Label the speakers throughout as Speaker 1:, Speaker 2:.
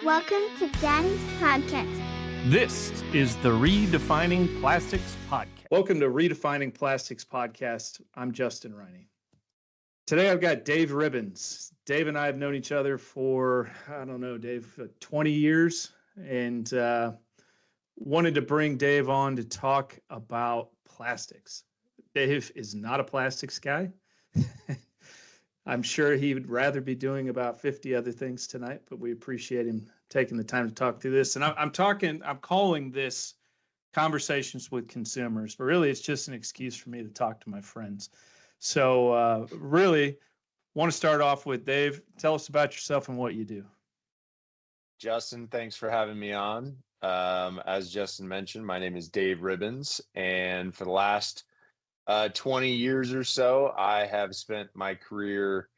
Speaker 1: Welcome to Daddy's Podcast.
Speaker 2: This is the Redefining Plastics Podcast. Welcome to Redefining Plastics Podcast. I'm Justin Riney. Today I've got Dave Ribbens. Dave and I have known each other for, Dave, 20 years, and wanted to bring Dave on to talk about plastics. Dave is not a plastics guy. I'm sure he would rather be doing about 50 other things tonight, but we appreciate him taking the time to talk through this. And I'm calling this Conversations with Consumers, but really it's just an excuse for me to talk to my friends. So really want to start off with Dave. Tell us about yourself and what you do.
Speaker 3: Justin, thanks for having me on. As Justin mentioned, my name is Dave Ribbens, and for the last 20 years or so, I have spent my career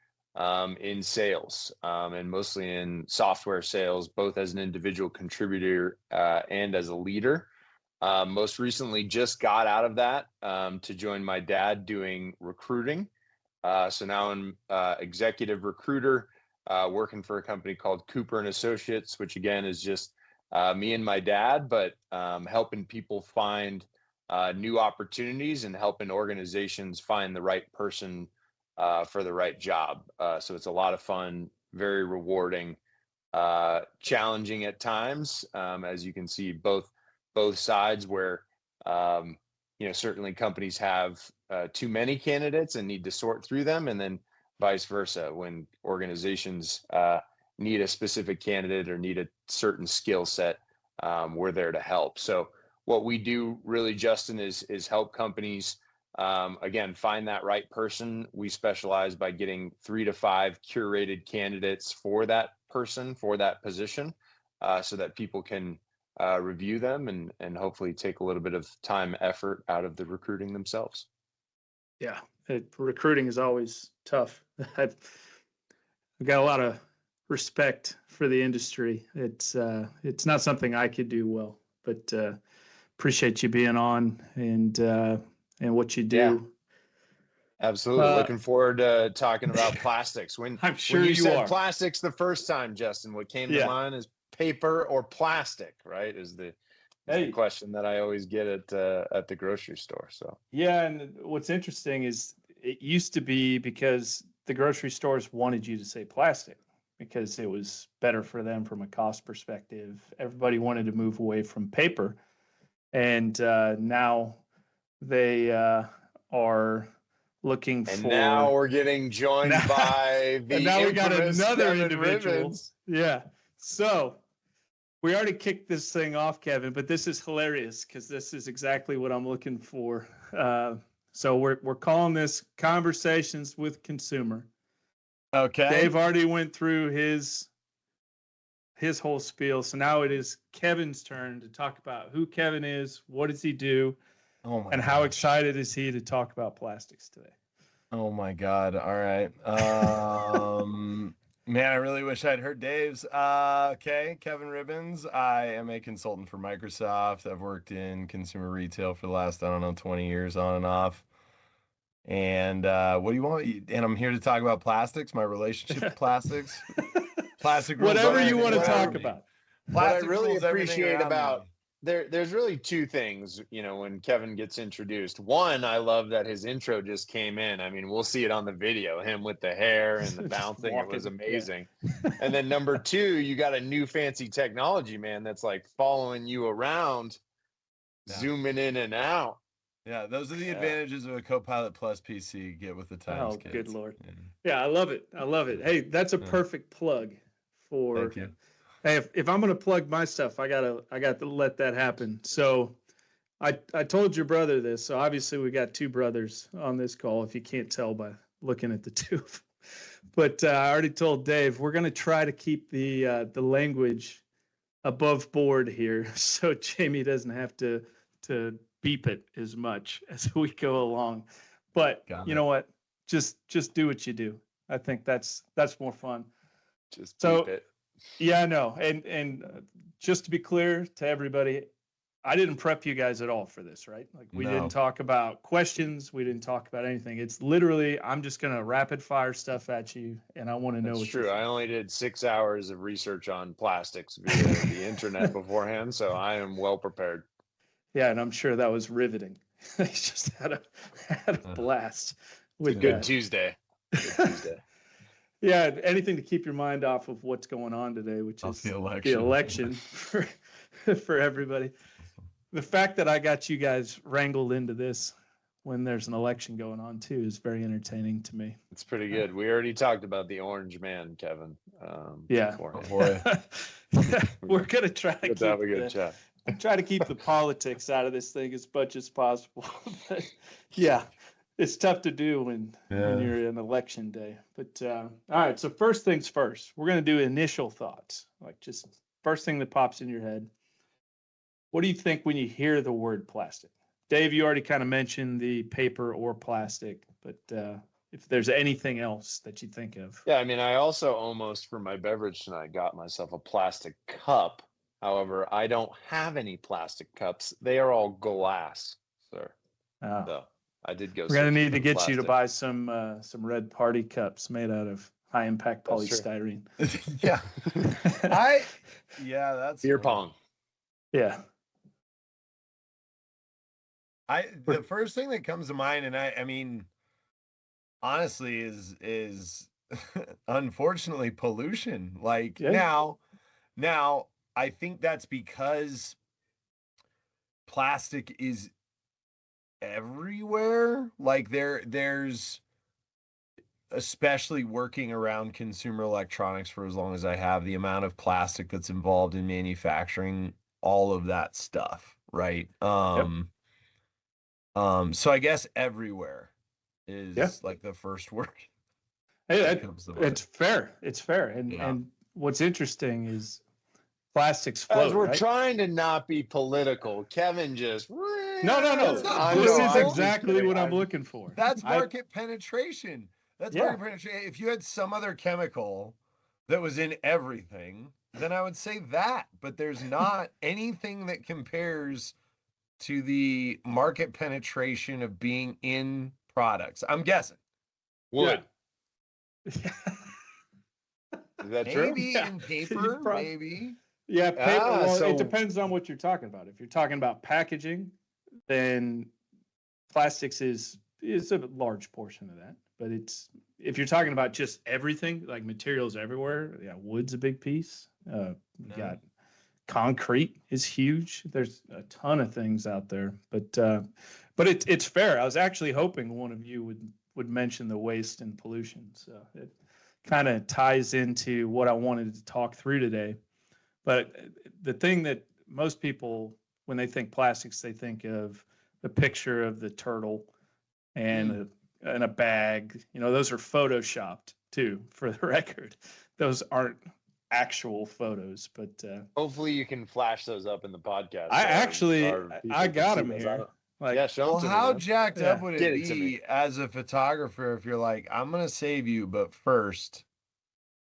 Speaker 3: in sales and mostly in software sales, both as an individual contributor and as a leader. Most recently, just got out of that to join my dad doing recruiting. So now I'm executive recruiter working for a company called Cooper and Associates, which again is just me and my dad, but helping people find new opportunities and helping organizations find the right person for the right job. So it's a lot of fun, very rewarding, challenging at times, as you can see both sides where, certainly companies have too many candidates and need to sort through them, and then vice versa. When organizations need a specific candidate or need a certain skill set, we're there to help. So what we do really, Justin, is help companies, again, find that right person. We specialize by getting 3 to 5 curated candidates for that person, for that position, so that people can review them and hopefully take a little bit of time, effort out of the recruiting themselves.
Speaker 2: Yeah, recruiting is always tough. I've got a lot of respect for the industry. It's not something I could do well, but appreciate you being on and what you do.
Speaker 3: Yeah, absolutely. Looking forward to talking about plastics.
Speaker 2: I'm sure
Speaker 3: when you said
Speaker 2: are.
Speaker 3: Plastics the first time, Justin, what came to mind is paper or plastic, right? Is the question that I always get at the grocery store. So
Speaker 2: yeah, and what's interesting is it used to be because the grocery stores wanted you to say plastic because it was better for them from a cost perspective. Everybody wanted to move away from paper. And now they are looking for.
Speaker 3: And now we're getting joined by the.
Speaker 2: And now we got another
Speaker 3: Kevin
Speaker 2: individual.
Speaker 3: Ribbens.
Speaker 2: Yeah. So we already kicked this thing off, Kevin, but this is hilarious because this is exactly what I'm looking for. So we're calling this Conversations with Consumer.
Speaker 4: Okay.
Speaker 2: Dave already went through his whole spiel. So now it is Kevin's turn to talk about who Kevin is, what does he do, and how excited is he to talk about plastics today?
Speaker 4: Oh my God. All right. Man, I really wish I'd heard Dave's. Okay. Kevin Ribbens. I am a consultant for Microsoft. I've worked in consumer retail for the last, 20 years on and off. And what do you want? And I'm here to talk about plastics, my relationship with plastics. Plastic rules,
Speaker 2: whatever you want to talk about.
Speaker 3: What I really appreciate about there's really two things, when Kevin gets introduced. One, I love that his intro just came in. I mean, we'll see it on the video, him with the hair and the bouncing. It was amazing. Yeah. And then number two, you got a new fancy technology, man, that's like following you around, zooming in and out.
Speaker 4: Yeah, those are the advantages of a Copilot Plus PC. Get with the times, kids.
Speaker 2: Good Lord. Yeah, I love it. Hey, that's a perfect plug for.
Speaker 4: Thank you.
Speaker 2: Hey, if I'm gonna plug my stuff, I got to let that happen. So, I told your brother this. So obviously we got two brothers on this call. If you can't tell by looking at the two, but I already told Dave we're gonna try to keep the language above board here, so Jamie doesn't have to beep it as much as we go along. But you know what? Just do what you do. I think that's more fun.
Speaker 3: Just beep it.
Speaker 2: Yeah, I know. And just to be clear to everybody, I didn't prep you guys at all for this, right? Like we didn't talk about questions. We didn't talk about anything. It's literally, I'm just going to rapid fire stuff at you. And I want to know
Speaker 3: That's
Speaker 2: what
Speaker 3: true. I only did 6 hours of research on plastics via the internet beforehand. So I am well prepared.
Speaker 2: Yeah. And I'm sure that was riveting. They just had a blast with
Speaker 3: Good Tuesday. Good Tuesday.
Speaker 2: Yeah. Anything to keep your mind off of what's going on today, which is the election for everybody. The fact that I got you guys wrangled into this when there's an election going on too is very entertaining to me.
Speaker 3: It's pretty good. We already talked about the orange man, Kevin.
Speaker 2: Yeah.
Speaker 4: Oh boy.
Speaker 2: We're gonna try to
Speaker 3: have a good chat.
Speaker 2: Try to keep the politics out of this thing as much as possible. But yeah, it's tough to do when you're in election day. But all right, so first things first, we're gonna do initial thoughts, like just first thing that pops in your head. What do you think when you hear the word plastic? Dave, you already kind of mentioned the paper or plastic, but if there's anything else that you think of.
Speaker 3: Yeah, I mean, I also almost for my beverage tonight got myself a plastic cup. However, I don't have any plastic cups. They are all glass, sir.
Speaker 2: Oh.
Speaker 3: So I did go.
Speaker 2: We're gonna need to get
Speaker 3: plastic.
Speaker 2: you to buy some red party cups made out of high impact polystyrene.
Speaker 4: Yeah. That's
Speaker 3: beer pong.
Speaker 2: Yeah.
Speaker 4: The first thing that comes to mind, and I mean, honestly, is unfortunately pollution. Like now, I think that's because plastic is everywhere. Like there's especially working around consumer electronics for as long as I have, the amount of plastic that's involved in manufacturing all of that stuff, right? So I guess everywhere is like the first word.
Speaker 2: Hey, it's fair. It's fair. And what's interesting is plastics float.
Speaker 3: As we're trying to not be political, Kevin just
Speaker 2: No. This is exactly what I'm looking for.
Speaker 4: That's market penetration. That's market penetration. If you had some other chemical that was in everything, then I would say that. But there's not anything that compares to the market penetration of being in products. I'm guessing.
Speaker 3: Wood. Yeah. Is that true?
Speaker 4: Maybe in paper, maybe.
Speaker 2: Yeah, paper. It depends on what you're talking about. If you're talking about packaging, then plastics is a large portion of that. But if you're talking about just everything, like materials everywhere, wood's a big piece. Got concrete is huge. There's a ton of things out there, but it's fair. I was actually hoping one of you would mention the waste and pollution. So it kind of ties into what I wanted to talk through today. But the thing that most people, when they think plastics, they think of the picture of the turtle and a bag. Those are photoshopped too, for the record. Those aren't actual photos, but
Speaker 3: hopefully you can flash those up in the podcast.
Speaker 2: I got them here.
Speaker 4: Show them how jacked up would it be as a photographer if you're like, I'm gonna save you, but first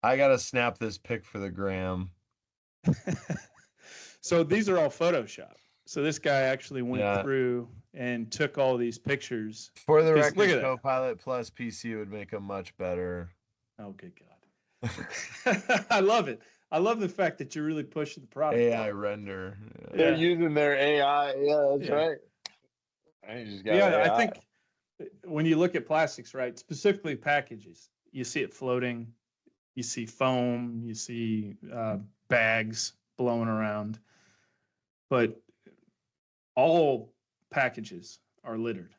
Speaker 4: I gotta snap this pic for the gram.
Speaker 2: So these are all Photoshop. So this guy actually went through and took all these pictures.
Speaker 4: For the record, Copilot Plus PC would make them much better.
Speaker 2: Oh, good God. I love it. I love the fact that you're really pushing the product.
Speaker 4: AI render.
Speaker 3: They're using their AI. Yeah, that's right.
Speaker 2: I think when you look at plastics, right, specifically packages, you see it floating, you see foam, you see bags blowing around, but all packages are littered.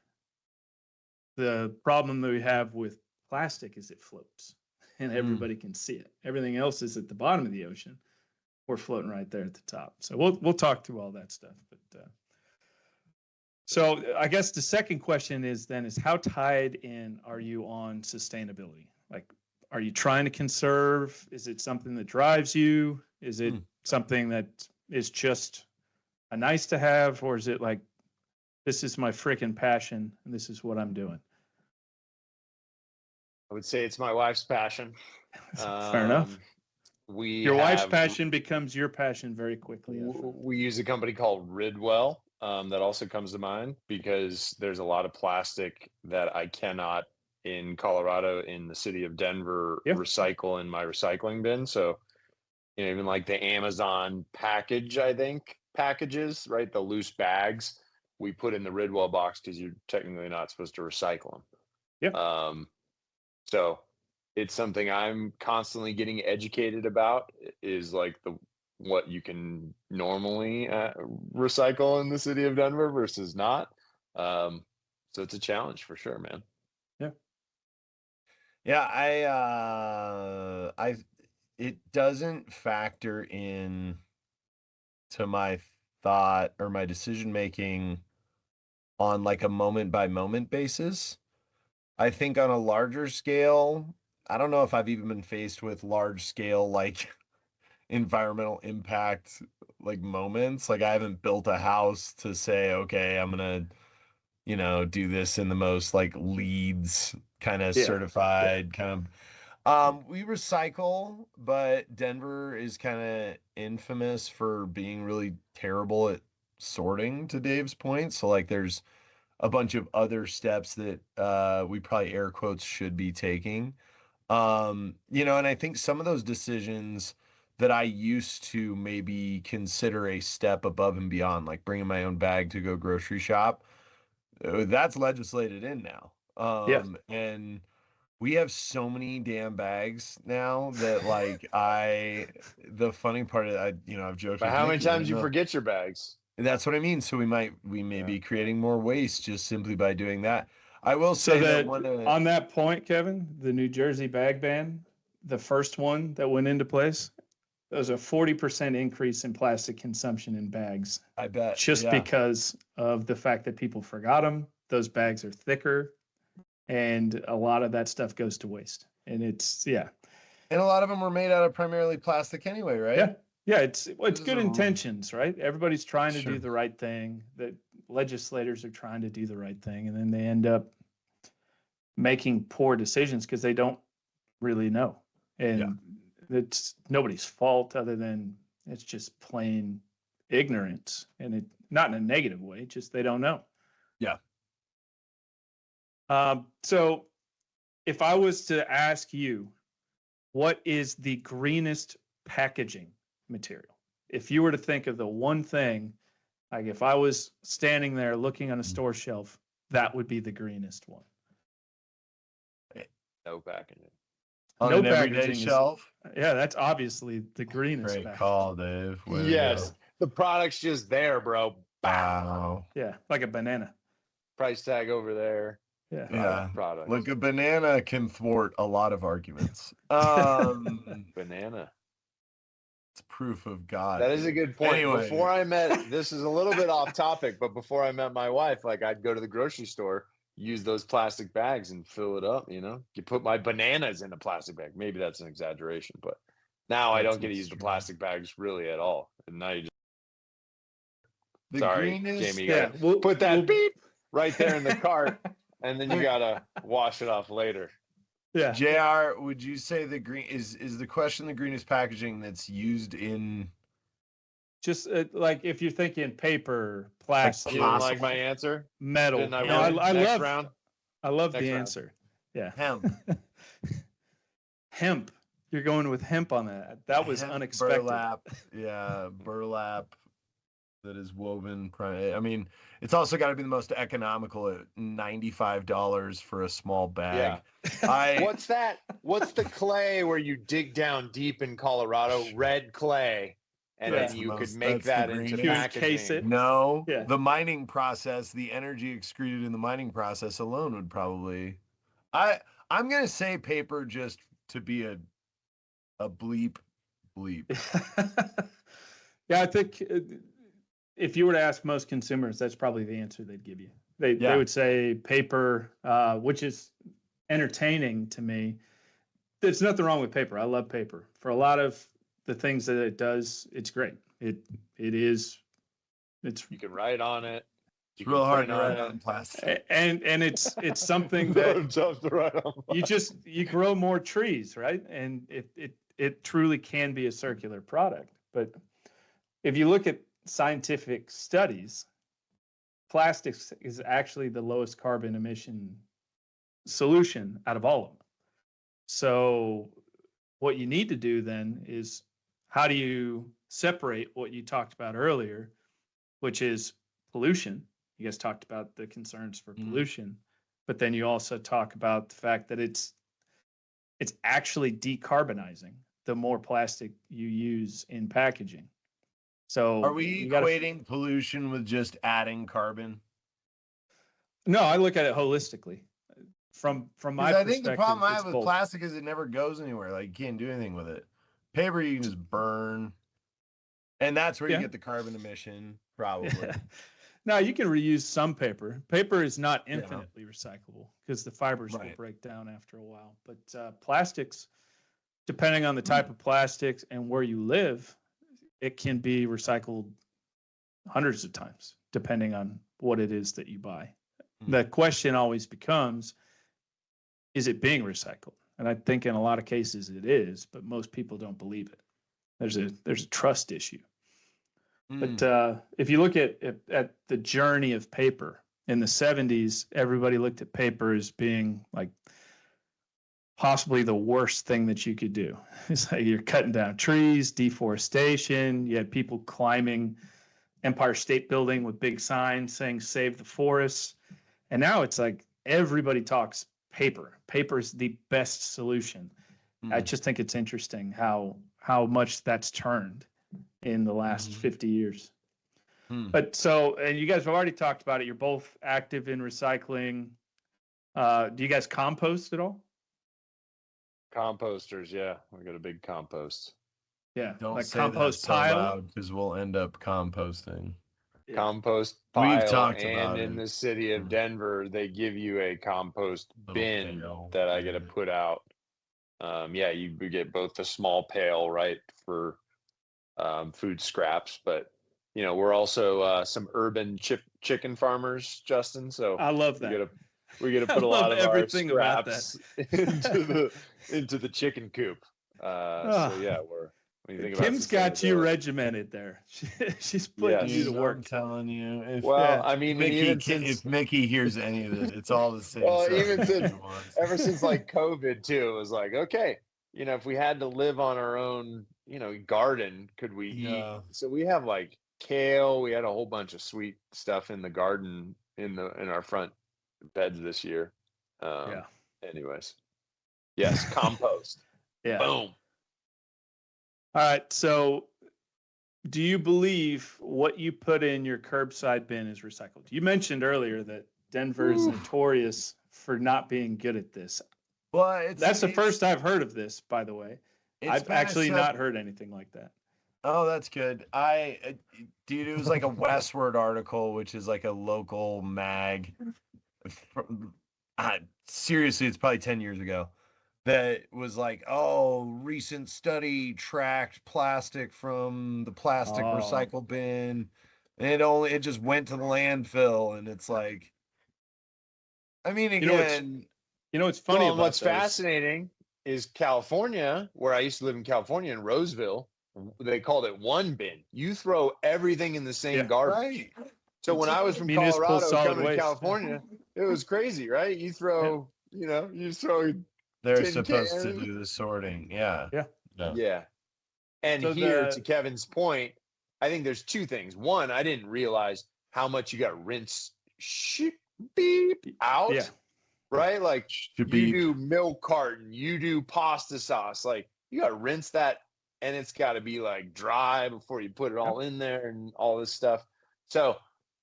Speaker 2: The problem that we have with plastic is it floats and everybody can see it. Everything else is at the bottom of the ocean. We're floating right there at the top. So we'll talk through all that stuff. But so I guess the second question is how tied in are you on sustainability? Like, are you trying to conserve? Is it something that drives you? Is it something that is just a nice to have, or is it like, this is my freaking passion and this is what I'm doing?
Speaker 3: I would say it's my wife's passion.
Speaker 2: Fair enough. Your wife's passion becomes your passion very quickly.
Speaker 3: We use a company called Ridwell that also comes to mind because there's a lot of plastic that I cannot in Colorado, in the city of Denver, recycle in my recycling bin. So, even like the Amazon packages, right? The loose bags we put in the Ridwell box because you're technically not supposed to recycle them.
Speaker 2: Yeah.
Speaker 3: So it's something I'm constantly getting educated about, is like what you can normally recycle in the city of Denver versus not. So it's a challenge for sure, man.
Speaker 4: Yeah, it doesn't factor in to my thought or my decision making on like a moment by moment basis. I think on a larger scale, I don't know if I've even been faced with large scale like environmental impact like moments. Like I haven't built a house to say, okay, I'm gonna do this in the most like LEEDs kind of certified kind of. We recycle, but Denver is kind of infamous for being really terrible at sorting, to Dave's point. So like there's a bunch of other steps that we probably air quotes should be taking. And I think some of those decisions that I used to maybe consider a step above and beyond, like bringing my own bag to go grocery shop, that's legislated in now. And we have so many damn bags now that like the funny part of I've joked.
Speaker 3: But how many times you forget your bags?
Speaker 4: That's what I mean. So we may be creating more waste just simply by doing that. I will
Speaker 2: So
Speaker 4: say
Speaker 2: that on that point, Kevin, the New Jersey bag ban, the first one that went into place, there was a 40% increase in plastic consumption in bags.
Speaker 4: I bet.
Speaker 2: Just because of the fact that people forgot them. Those bags are thicker, and a lot of that stuff goes to waste. And it's,
Speaker 4: And a lot of them were made out of primarily plastic anyway, right?
Speaker 2: Yeah. Yeah, it's good intentions, right? Everybody's trying to do the right thing. The legislators are trying to do the right thing, and then they end up making poor decisions because they don't really know. And it's nobody's fault other than it's just plain ignorance, and it not in a negative way, just they don't know.
Speaker 4: Yeah.
Speaker 2: So if I was to ask you, what is the greenest packaging material? If you were to think of the one thing, like if I was standing there looking on a store shelf, that would be the greenest one.
Speaker 3: No packaging.
Speaker 4: On an everyday shelf?
Speaker 2: That's obviously the greenest.
Speaker 4: Great call, Dave.
Speaker 3: Yes. The product's just there, bro.
Speaker 4: Wow.
Speaker 2: Yeah, like a banana.
Speaker 3: Price tag over there.
Speaker 2: Yeah.
Speaker 3: Product.
Speaker 4: Look, a banana can thwart a lot of arguments.
Speaker 3: Banana.
Speaker 4: It's proof of God.
Speaker 3: That is a good point.
Speaker 4: Anyway.
Speaker 3: This is a little bit off topic, but before I met my wife, like I'd go to the grocery store, use those plastic bags and fill it up, You put my bananas in a plastic bag. Maybe that's an exaggeration, but now I don't get to use the plastic bags really at all. And now you just Sorry, Jamie, you gotta put that beep right there in the cart, and then you gotta wash it off later.
Speaker 2: Yeah.
Speaker 4: JR, would you say the green is the question the greenest packaging that's used in?
Speaker 2: Just like if you're thinking paper, plastic,
Speaker 3: you didn't like my answer?
Speaker 2: Metal.
Speaker 3: Didn't I
Speaker 2: I love
Speaker 3: Next
Speaker 2: the
Speaker 3: round.
Speaker 2: answer. Yeah.
Speaker 4: Hemp.
Speaker 2: Hemp. You're going with hemp on that. That was unexpected.
Speaker 4: Burlap. Yeah, burlap that is woven. I mean, it's also got to be the most economical at $95 for a small bag.
Speaker 3: Yeah. What's that? What's the clay where you dig down deep in Colorado? Red clay. And then you could make that into packaging.
Speaker 2: Case it.
Speaker 4: No, the mining process, the energy excreted in the mining process alone would probably. I'm gonna say paper just to be a bleep.
Speaker 2: Yeah, I think if you were to ask most consumers, that's probably the answer they'd give you. They would say paper, which is entertaining to me. There's nothing wrong with paper. I love paper. For a lot of the things that it does, it's great. It's
Speaker 3: you can write on it.
Speaker 4: It's real hard to write on plastic.
Speaker 2: And it's something that
Speaker 3: tough to write on.
Speaker 2: you grow more trees, right? And it truly can be a circular product. But if you look at scientific studies, plastics is actually the lowest carbon emission solution out of all of them. So what you need to do then is, how do you separate what you talked about earlier, which is pollution? You guys talked about the concerns for pollution, but then you also talk about the fact that it's actually decarbonizing the more plastic you use in packaging. So
Speaker 4: are we equating pollution with just adding carbon?
Speaker 2: No, I look at it holistically. From my perspective,
Speaker 4: I think the problem I have with
Speaker 2: both.
Speaker 4: plastic is it never goes anywhere. Like, you can't do anything with it. Paper you can just burn, and that's where you get the carbon emission, probably.
Speaker 2: Now, you can reuse some paper. Paper is not infinitely recyclable because the fibers will break down after a while. But plastics, depending on the type of plastics and where you live, it can be recycled hundreds of times, depending on what it is that you buy. The question always becomes, is it being recycled? And I think in a lot of cases it is, but most people don't believe it. There's a trust issue. But if you look at the journey of paper in the 70s, everybody looked at paper as being like possibly the worst thing that you could do. It's like you're cutting down trees, deforestation. You had people climbing Empire State Building with big signs saying "Save the forests." And now it's like everybody talks paper. Paper is the best solution. I just think it's interesting how much that's turned in the last 50 years. But so, and you guys have already talked about it. You're both active in recycling. Do you guys compost at all?
Speaker 3: Composters, yeah. We got a big compost.
Speaker 2: Yeah,
Speaker 4: Don't
Speaker 2: like
Speaker 4: say
Speaker 2: compost
Speaker 4: that
Speaker 2: pile,
Speaker 4: because we'll end up composting.
Speaker 3: Compost pile.
Speaker 4: We've talked
Speaker 3: and
Speaker 4: about
Speaker 3: in
Speaker 4: it.
Speaker 3: the city of Denver, they give you a compost bin that I got to put out. You get both the small pail, right, for food scraps, but we're also some urban chicken farmers, Justin. So
Speaker 2: I love that.
Speaker 3: We got to put a lot of our scraps
Speaker 2: that.
Speaker 3: into the chicken coop. So yeah, when you think about
Speaker 2: Kim's got you regimented there. She's putting you to work.
Speaker 4: I'm telling you.
Speaker 3: If
Speaker 4: Mickey hears any of this, it's all the same.
Speaker 3: Well, ever since like COVID too, it was like, okay, if we had to live on our own, garden, could we eat? So we have like kale. We had a whole bunch of sweet stuff in the garden in our front beds this year. Anyways, yes, compost.
Speaker 2: Yeah.
Speaker 3: Boom.
Speaker 2: All right. So, do you believe what you put in your curbside bin is recycled? You mentioned earlier that Denver is notorious for not being good at this.
Speaker 4: Well,
Speaker 2: that's the first I've heard of this, by the way. I've actually not heard anything like that.
Speaker 4: Oh, that's good. Dude, it was like a Westward article, which is like a local mag. Seriously, it's probably 10 years ago. That was like, recent study tracked plastic from the plastic recycle bin. And it just went to the landfill. And it's like, I mean, again.
Speaker 2: What's funny about
Speaker 3: what's fascinating is California, where I used to live in California in Roseville, they called it one bin. You throw everything in the same garbage.
Speaker 4: Right.
Speaker 3: So when I was from Colorado coming to California, it was crazy, right? You throw, you just throw.
Speaker 4: They're supposed to do the sorting. Yeah.
Speaker 3: And so to Kevin's point, I think there's two things. One, I didn't realize how much you got rinsed out. Yeah. Right? Like you do milk carton, you do pasta sauce. Like you got to rinse that, and it's got to be like dry before you put it all in there and all this stuff. So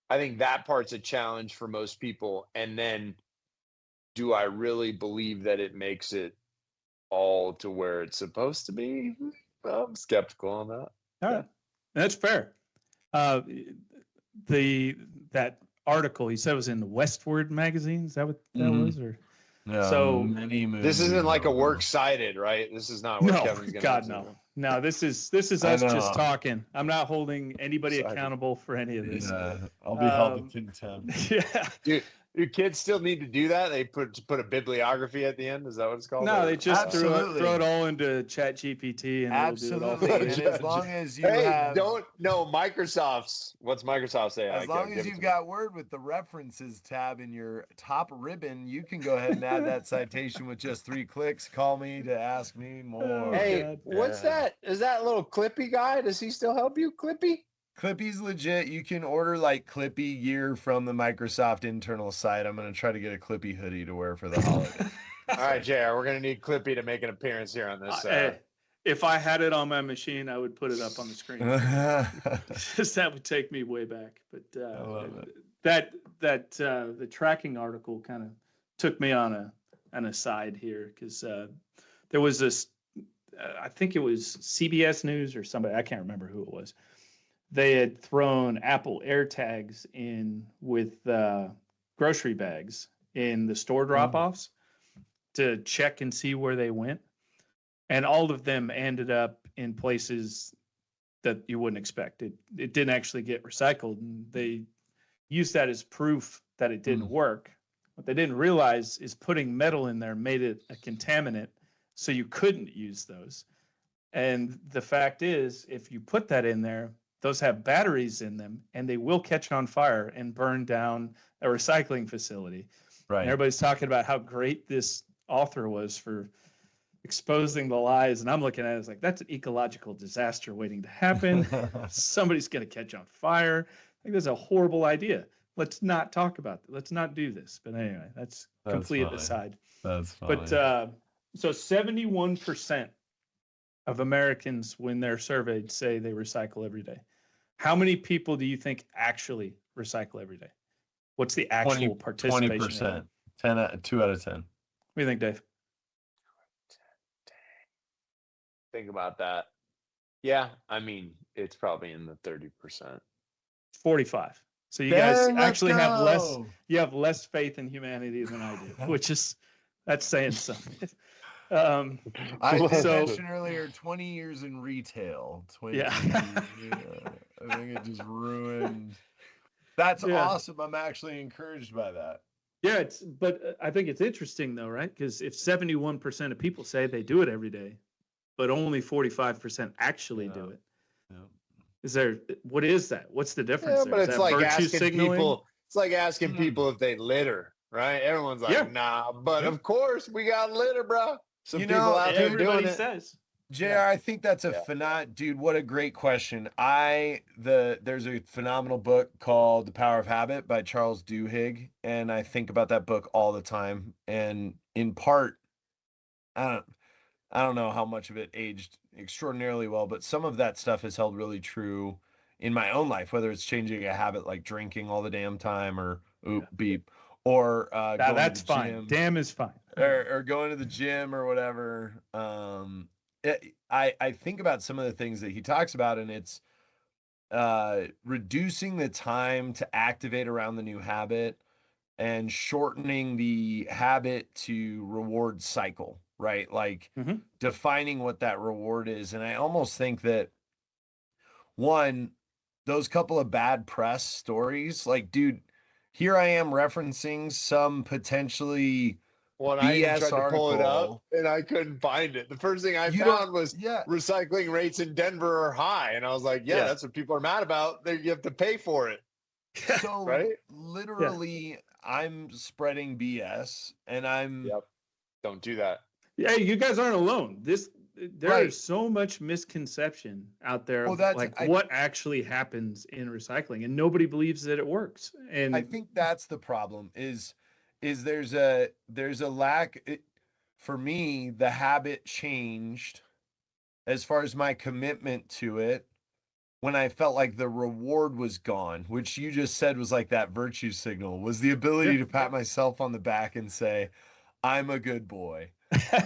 Speaker 3: I think that part's a challenge for most people. And then, do I really believe that it makes it all to where it's supposed to be? I'm skeptical on that.
Speaker 2: All right. That's fair. That article he said was in the Westward magazine. Is that what that was? Or so
Speaker 4: many movies.
Speaker 3: This isn't like a works cited, right? This is not what Kevin's going to do.
Speaker 2: No, this is us just talking. I'm not holding anybody accountable for any of this.
Speaker 4: I'll be held in contempt.
Speaker 2: Yeah.
Speaker 3: Dude, Do kids still need to do that? They put a bibliography at the end. Is that what it's called?
Speaker 2: No, they just throw
Speaker 4: Absolutely.
Speaker 2: it all into Chat GPT and
Speaker 4: Absolutely.
Speaker 2: it'll do it all for
Speaker 4: And
Speaker 2: you.
Speaker 4: as long as you
Speaker 3: Hey,
Speaker 4: have,
Speaker 3: what's Microsoft say?
Speaker 4: as long as you've got Word with the references tab in your top ribbon, you can go ahead and add that citation with just 3 clicks. Call me to ask me more.
Speaker 3: Hey,
Speaker 2: God.
Speaker 3: what's that? Is that little Clippy guy? Does he still help you, Clippy?
Speaker 4: Clippy's legit. You can order like Clippy gear from the Microsoft internal site. I'm going to try to get a Clippy hoodie to wear for the holiday.
Speaker 3: All right, JR, we're going to need Clippy to make an appearance here on this.
Speaker 2: Hey, if I had it on my machine, I would put it up on the screen. Just that would take me way back. But
Speaker 4: I love
Speaker 2: the tracking article kind of took me on an aside here because there was this, I think it was CBS News or somebody, I can't remember who it was. They had thrown Apple AirTags in with grocery bags in the store drop-offs to check and see where they went. And all of them ended up in places that you wouldn't expect. It didn't actually get recycled. And they used that as proof that it didn't work. What they didn't realize is putting metal in there made it a contaminant, so you couldn't use those. And the fact is, if you put that in there, those have batteries in them, and they will catch on fire and burn down a recycling facility.
Speaker 4: Right.
Speaker 2: And everybody's talking about how great this author was for exposing the lies, and I'm looking at it as like, that's an ecological disaster waiting to happen. Somebody's going to catch on fire. I think that's a horrible idea. Let's not talk about that. Let's not do this. But anyway, that's complete
Speaker 4: funny.
Speaker 2: aside.
Speaker 4: That's funny.
Speaker 2: But so 71% of Americans, when they're surveyed, say they recycle every day. How many people do you think actually recycle every day? What's the actual participation?
Speaker 4: 20%. 2 out of 10.
Speaker 2: What do you think, Dave?
Speaker 3: Think about that. Yeah, I mean, it's probably in the 30%.
Speaker 2: 45. So you guys actually have less. You have less faith in humanity than I do, which is that's saying something.
Speaker 4: I did mention earlier 20 years in retail. 20
Speaker 2: Yeah.
Speaker 4: I think it just ruined. That's awesome. I'm actually encouraged by that.
Speaker 2: Yeah, but I think it's interesting though, right? Because if 71% of people say they do it every day, but only 45% actually do it. Yeah. What is that? What's the difference?
Speaker 3: Yeah, but it's like asking people. It's like asking
Speaker 2: Mm-hmm.
Speaker 3: people if they litter, right? Everyone's like, nah, but of course we got litter, bro. Some people out there doing it.
Speaker 2: Says.
Speaker 4: JR, I think that's a dude, what a great question. There's a phenomenal book called The Power of Habit by Charles Duhigg, and I think about that book all the time. And in part, I don't know how much of it aged extraordinarily well, but some of that stuff has held really true in my own life, whether it's changing a habit like drinking all the damn time or beep, or going
Speaker 2: that's
Speaker 4: to the
Speaker 2: fine.
Speaker 4: gym.
Speaker 2: Damn is fine.
Speaker 4: Or going to the gym or whatever. I think about some of the things that he talks about, and it's reducing the time to activate around the new habit and shortening the habit to reward cycle, right? Like defining what that reward is. And I almost think that those couple of bad press stories, like, dude, here I am referencing some potentially
Speaker 3: I even tried to pull it up
Speaker 4: article.
Speaker 3: and I couldn't find it. The first thing I found was recycling rates in Denver are high. And I was like, that's what people are mad about. You have to pay for it.
Speaker 4: So literally I'm spreading BS and I'm
Speaker 3: don't do that.
Speaker 2: Yeah, you guys aren't alone. There is so much misconception out there of what actually happens in recycling, and nobody believes that it works. And
Speaker 4: I think that's the problem is there's a lack. For me, the habit changed as far as my commitment to it when I felt like the reward was gone, which you just said was like that virtue signal, was the ability to pat myself on the back and say, I'm a good boy.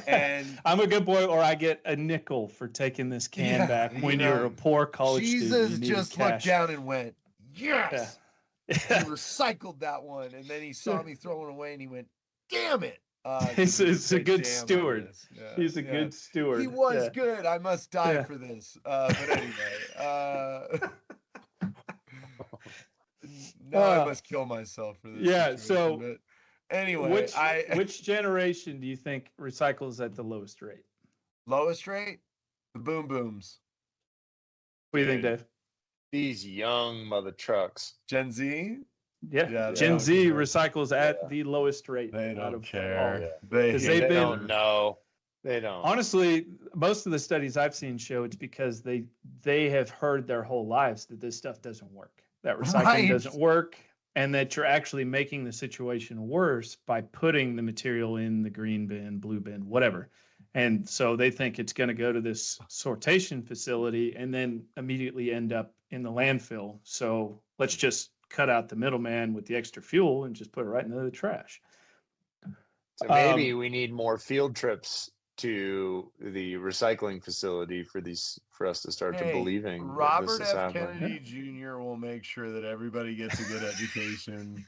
Speaker 4: And
Speaker 2: I'm a good boy, or I get a nickel for taking this can back when you're a poor college student.
Speaker 4: Jesus just looked down and went, yes. He recycled that one, and then he saw me throwing away, and he went, "Damn it!"
Speaker 2: He's a good steward. He's a good steward.
Speaker 4: He was good. I must die for this. But anyway, I must kill myself for this.
Speaker 2: Yeah.
Speaker 4: So but anyway,
Speaker 2: which generation do you think recycles at the lowest rate?
Speaker 4: Lowest rate? The boom booms.
Speaker 2: What do you think, Dave?
Speaker 3: These young mother trucks.
Speaker 4: Gen Z?
Speaker 2: Yeah. Gen Z recycles at the lowest rate.
Speaker 4: They
Speaker 2: out
Speaker 4: don't
Speaker 2: of
Speaker 4: care.
Speaker 2: all.
Speaker 4: They
Speaker 3: don't know. They don't.
Speaker 2: Honestly, most of the studies I've seen show it's because they have heard their whole lives that this stuff doesn't work, that recycling doesn't work, and that you're actually making the situation worse by putting the material in the green bin, blue bin, whatever. And so they think it's going to go to this sortation facility and then immediately end up in the landfill. So let's just cut out the middleman with the extra fuel and just put it right into the trash.
Speaker 3: So maybe we need more field trips to the recycling facility for us to start to believing.
Speaker 4: Robert F. Kennedy Jr. will make sure that everybody gets a good education.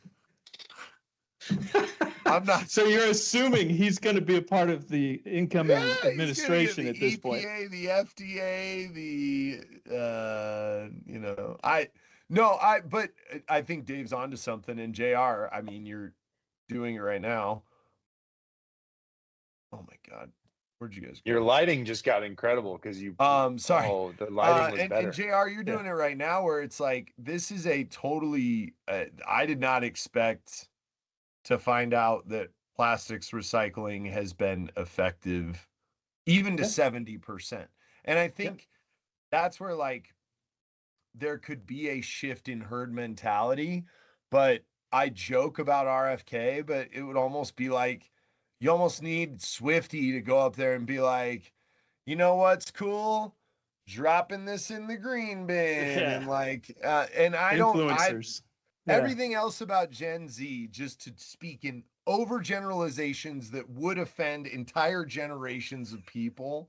Speaker 4: I'm not.
Speaker 2: So you're assuming he's going to be a part of the incoming administration at this
Speaker 4: EPA,
Speaker 2: point?
Speaker 4: The FDA, but I think Dave's onto something. And JR, I mean, you're doing it right now. Oh my God. Where'd you guys go?
Speaker 3: Your lighting just got incredible because you.
Speaker 4: Sorry.
Speaker 3: Oh, the lighting was better.
Speaker 4: And JR, you're doing it right now where it's like, this is a totally, I did not expect to find out that plastics recycling has been effective even to 70%. And I think that's where like there could be a shift in herd mentality, but I joke about RFK, but it would almost be like, you almost need Swifty to go up there and be like, you know what's cool? Dropping this in the green bin. And like, and I
Speaker 2: Influencers.
Speaker 4: Everything else about Gen Z, just to speak in overgeneralizations that would offend entire generations of people,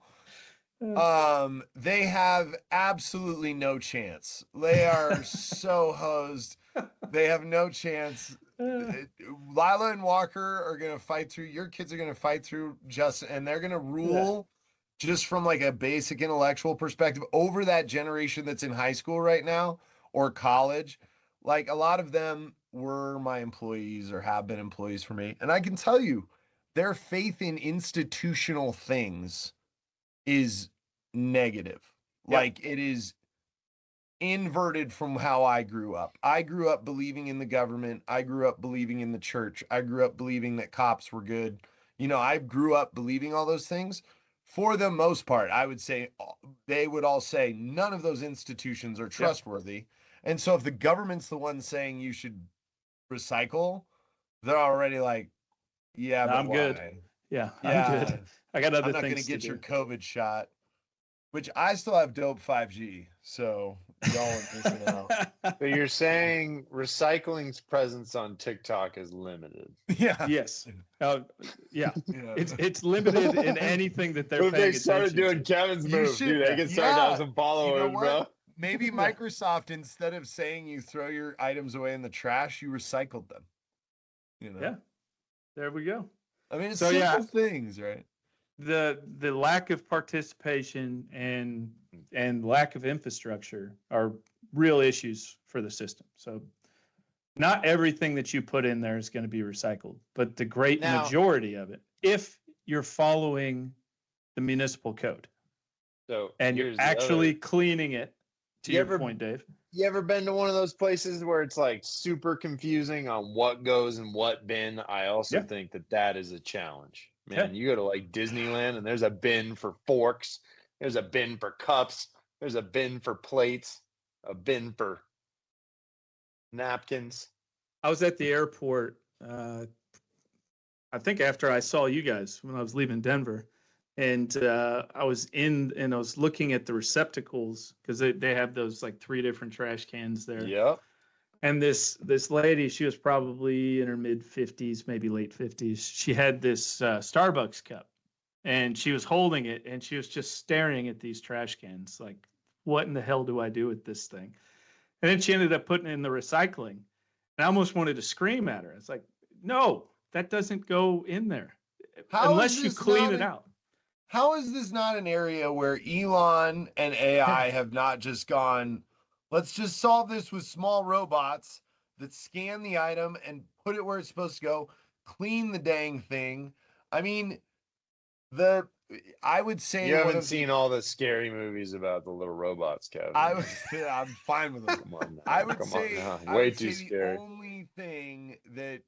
Speaker 4: they have absolutely no chance. They are so hosed. They have no chance. Lila and Walker are going to fight through, your kids are going to fight through Justin, and they're going to rule just from like a basic intellectual perspective over that generation that's in high school right now or college. Like a lot of them were my employees or have been employees for me. And I can tell you their faith in institutional things is negative. Yep. Like it is inverted from how I grew up. I grew up believing in the government. I grew up believing in the church. I grew up believing that cops were good. You know, I grew up believing all those things. For the most part, I would say they would all say none of those institutions are trustworthy. Yep. And so if the government's the one saying you should recycle, they're already like, yeah, but
Speaker 2: I'm
Speaker 4: why?
Speaker 2: Good. Yeah, I'm good. I got other things.
Speaker 4: I'm not going to get your COVID shot, which I still have dope 5G. So y'all are missing out.
Speaker 3: So you're saying recycling's presence on TikTok is limited?
Speaker 4: Yeah.
Speaker 2: Yes. It's limited in anything that they're paying attention to.
Speaker 3: If they started doing Kevin's move, dude, they could start having some followers, bro.
Speaker 4: Maybe Microsoft, instead of saying you throw your items away in the trash, you recycled them. You know?
Speaker 2: Yeah. There we go.
Speaker 4: I mean, it's simple things, right?
Speaker 2: The lack of participation and lack of infrastructure are real issues for the system. So not everything that you put in there is going to be recycled, but the great majority of it, if you're following the municipal code.
Speaker 3: So
Speaker 2: and you're actually cleaning it. To your point, Dave.
Speaker 3: You ever been to one of those places where it's like super confusing on what goes in what bin? I also think that is a challenge. Man, you go to like Disneyland and there's a bin for forks, there's a bin for cups, there's a bin for plates, a bin for napkins.
Speaker 2: I was at the airport, I think after I saw you guys when I was leaving Denver. And I was looking at the receptacles because they have those like 3 different trash cans there.
Speaker 3: Yep.
Speaker 2: And this lady, she was probably in her mid 50s, maybe late 50s. She had this Starbucks cup and she was holding it and she was just staring at these trash cans like, what in the hell do I do with this thing? And then she ended up putting it in the recycling. And I almost wanted to scream at her. It's like, no, that doesn't go in there unless you clean it out.
Speaker 4: How is this not an area where Elon and AI have not just gone, let's just solve this with small robots that scan the item and put it where it's supposed to go, clean the dang thing. I mean, I would say
Speaker 3: you haven't seen all the scary movies about the little robots, Kevin.
Speaker 4: I'm fine with them.
Speaker 3: Come on now.
Speaker 4: I would say
Speaker 3: way too scary.
Speaker 4: The only thing that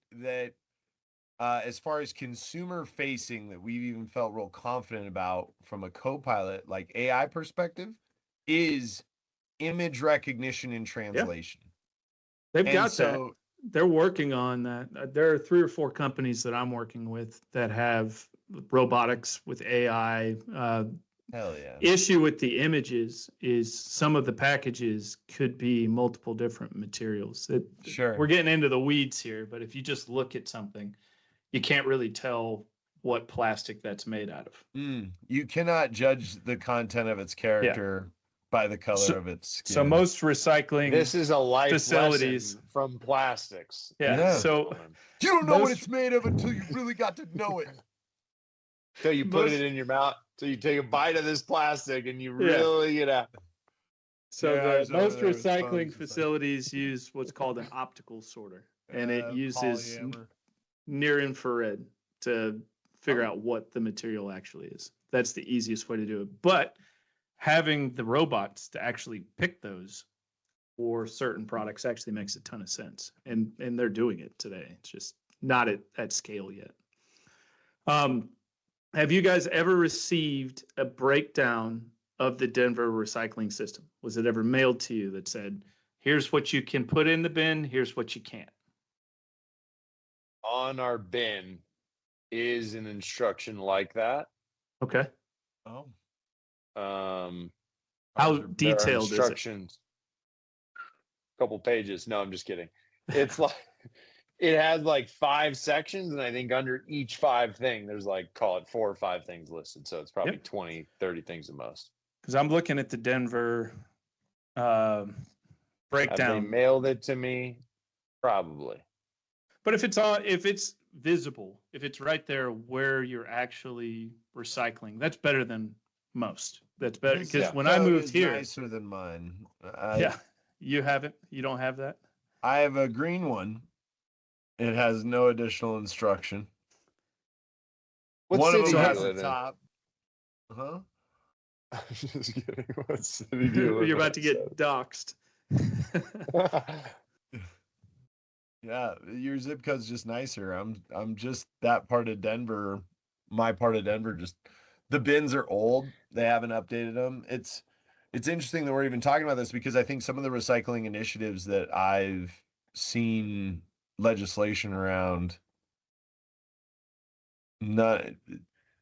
Speaker 4: as far as consumer facing that we've even felt real confident about from a co-pilot like AI perspective is image recognition and translation.
Speaker 2: They've got that. They're working on that. There are 3 or 4 companies that I'm working with that have robotics with AI.
Speaker 4: Hell yeah.
Speaker 2: Issue with the images is some of the packages could be multiple different materials.
Speaker 4: Sure.
Speaker 2: We're getting into the weeds here, but if you just look at something, you can't really tell what plastic that's made out of.
Speaker 4: You cannot judge the content of its character by the color of its skin.
Speaker 2: So most recycling
Speaker 3: this is a life
Speaker 2: facilities
Speaker 3: lesson from plastics.
Speaker 2: Yeah. So
Speaker 4: you don't know what it's made of until you really got to know it.
Speaker 3: So you put it in your mouth. So you take a bite of this plastic and you really get out.
Speaker 2: So most recycling facilities use what's called an optical sorter, and it uses near infrared to figure out what the material actually is. That's the easiest way to do it. But having the robots to actually pick those for certain products actually makes a ton of sense. And they're doing it today. It's just not at scale yet. Have you guys ever received a breakdown of the Denver recycling system? Was it ever mailed to you that said, here's what you can put in the bin, here's what you can't?
Speaker 3: On our bin is an instruction like that.
Speaker 2: Okay.
Speaker 4: Oh.
Speaker 2: How detailed is it?
Speaker 3: Couple pages. No, I'm just kidding. It's like it has like 5 sections, and I think under each 5 thing there's like, call it 4 or 5 things listed. So it's probably 20, 30 things at most. Because
Speaker 2: I'm looking at the Denver breakdown.
Speaker 3: Have they mailed it to me? Probably.
Speaker 2: But if it's visible, if it's right there where you're actually recycling, that's better than most. That's better because when I moved here,
Speaker 4: nicer than mine.
Speaker 2: You haven't. You don't have that.
Speaker 4: I have a green one. It has no additional instruction.
Speaker 3: What city do you live in?
Speaker 4: Top. Huh?
Speaker 3: I'm just kidding. What city do you live in?
Speaker 2: You're about to get doxxed.
Speaker 4: Yeah, your zip code's just nicer. I'm just that part of Denver. My part of Denver, just the bins are old. They haven't updated them. It's interesting that we're even talking about this because I think some of the recycling initiatives that I've seen legislation around, none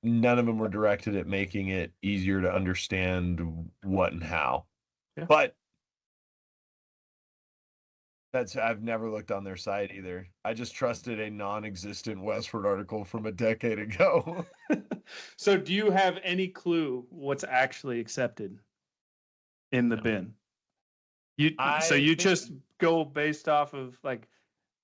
Speaker 4: of them were directed at making it easier to understand what and how.
Speaker 2: Yeah.
Speaker 4: But I've never looked on their site either. I just trusted a non-existent Westward article from a decade ago.
Speaker 2: So do you have any clue what's actually accepted in the bin? You just go based off of like,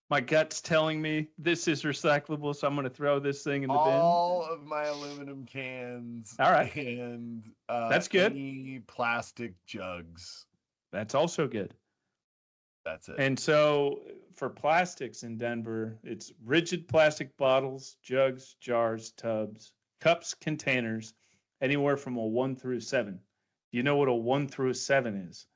Speaker 2: my gut's telling me this is recyclable, so I'm going to throw this thing in the bin.
Speaker 4: All of my aluminum cans.
Speaker 2: All right.
Speaker 4: And
Speaker 2: that's good.
Speaker 4: Any plastic jugs.
Speaker 2: That's also good.
Speaker 4: That's it.
Speaker 2: And so for plastics in Denver, it's rigid plastic bottles, jugs, jars, tubs, cups, containers, anywhere from a 1 through 7. Do you know what a 1 through 7 is?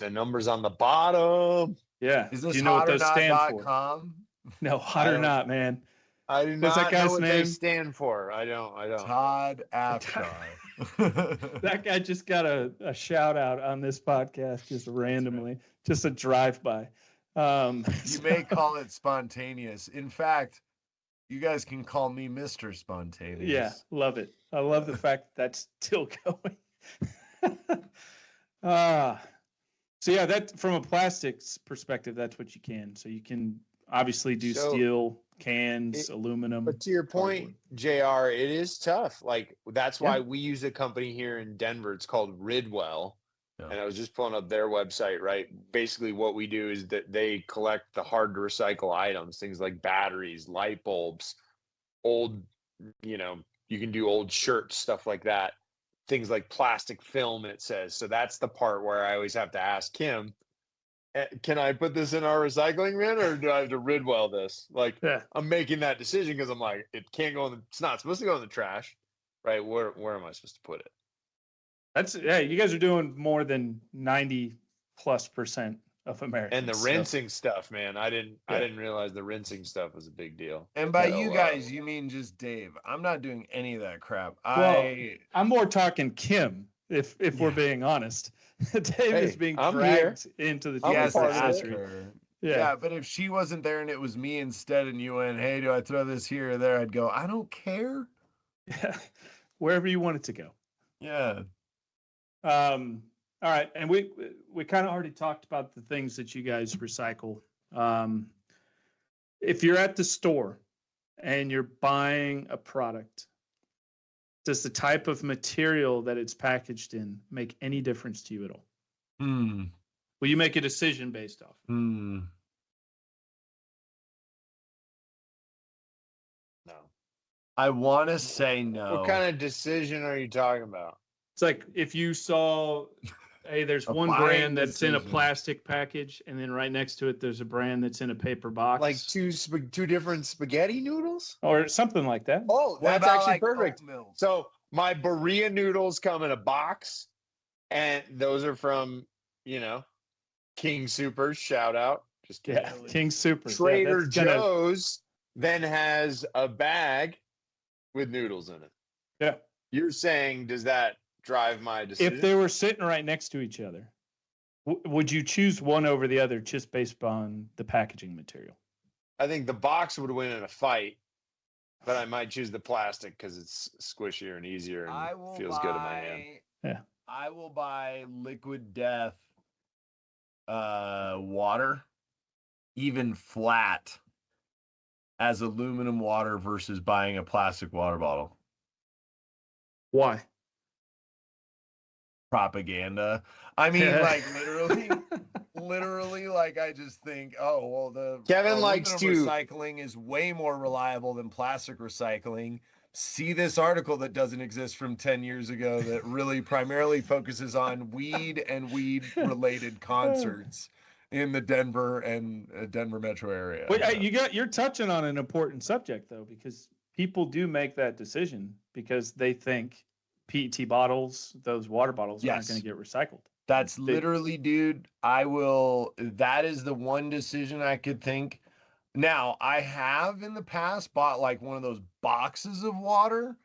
Speaker 3: The numbers on the bottom.
Speaker 2: Yeah.
Speaker 4: Is this
Speaker 2: do you know what those stand for?
Speaker 4: .com?
Speaker 2: No, hot or not, man.
Speaker 3: I do
Speaker 2: What's
Speaker 3: not
Speaker 2: that guy's
Speaker 3: know what
Speaker 2: name?
Speaker 3: they stand for. I don't.
Speaker 4: Todd Afshar.
Speaker 2: That guy just got a shout out on this podcast just randomly, just a drive-by.
Speaker 4: You may call it spontaneous. In fact, you guys can call me Mr. Spontaneous.
Speaker 2: Yeah, love it. I love the fact that's still going. So yeah, that from a plastics perspective, that's what you can. So you can obviously do steel, cans, aluminum.
Speaker 3: But to your point, JR, it is tough. Like that's why we use a company here in Denver. It's called Ridwell. Yeah. And I was just pulling up their website, right? Basically what we do is that they collect the hard to recycle items, things like batteries, light bulbs, old, you can do old shirts, stuff like that. Things like plastic film, it says. So that's the part where I always have to ask him, can I put this in our recycling bin, or do I have to Ridwell this? Like,
Speaker 2: Yeah.
Speaker 3: I'm making that decision because I'm like, it can't go in the. It's not supposed to go in the trash, right? Where am I supposed to put it?
Speaker 2: You guys are doing more than 90+% of Americans.
Speaker 3: And the rinsing stuff, man. I didn't realize the rinsing stuff was a big deal.
Speaker 4: And by you guys, you mean just Dave. I'm not doing any of that crap.
Speaker 2: I'm more talking Kim, if we're being honest. Dave is being dragged into the
Speaker 4: industry. Yeah, but if she wasn't there and it was me instead, and you went, "Hey, do I throw this here or there?" I'd go, "I don't care."
Speaker 2: Yeah, wherever you want it to go.
Speaker 4: Yeah.
Speaker 2: All right, and we kind of already talked about the things that you guys recycle. If you're at the store and you're buying a product, does the type of material that it's packaged in make any difference to you at all? Will you make a decision based off?
Speaker 3: No.
Speaker 4: I want to say no.
Speaker 3: What kind of decision are you talking about?
Speaker 2: It's like if you saw, hey, there's one brand that's in a plastic package, and then right next to it, there's a brand that's in a paper box.
Speaker 3: Like two different spaghetti noodles?
Speaker 2: Or something like that.
Speaker 3: Oh, that's actually perfect. So my Berea noodles come in a box, and those are from, King Supers, shout out. Just kidding.
Speaker 2: Yeah, King Supers.
Speaker 3: Trader Joe's then has a bag with noodles in it.
Speaker 2: Yeah.
Speaker 3: You're saying, does that drive my decision?
Speaker 2: If they were sitting right next to each other, would you choose one over the other just based on the packaging material?
Speaker 3: I think the box would win in a fight, but I might choose the plastic because it's squishier and easier and feels good in my hand.
Speaker 2: Yeah.
Speaker 4: I will buy Liquid Death water, even flat, as aluminum water versus buying a plastic water bottle.
Speaker 2: Why?
Speaker 4: Propaganda. I mean, like literally, like I just think, oh well, the
Speaker 3: Kevin likes to
Speaker 4: recycling is way more reliable than plastic recycling. See this article that doesn't exist from 10 years ago that really primarily focuses on weed and weed-related concerts in the Denver metro area.
Speaker 2: Wait, you're touching on an important subject though, because people do make that decision because they think PET bottles, those water bottles, aren't going to get recycled.
Speaker 4: That's literally, dude. That is the one decision I could think. Now, I have in the past bought like one of those boxes of water.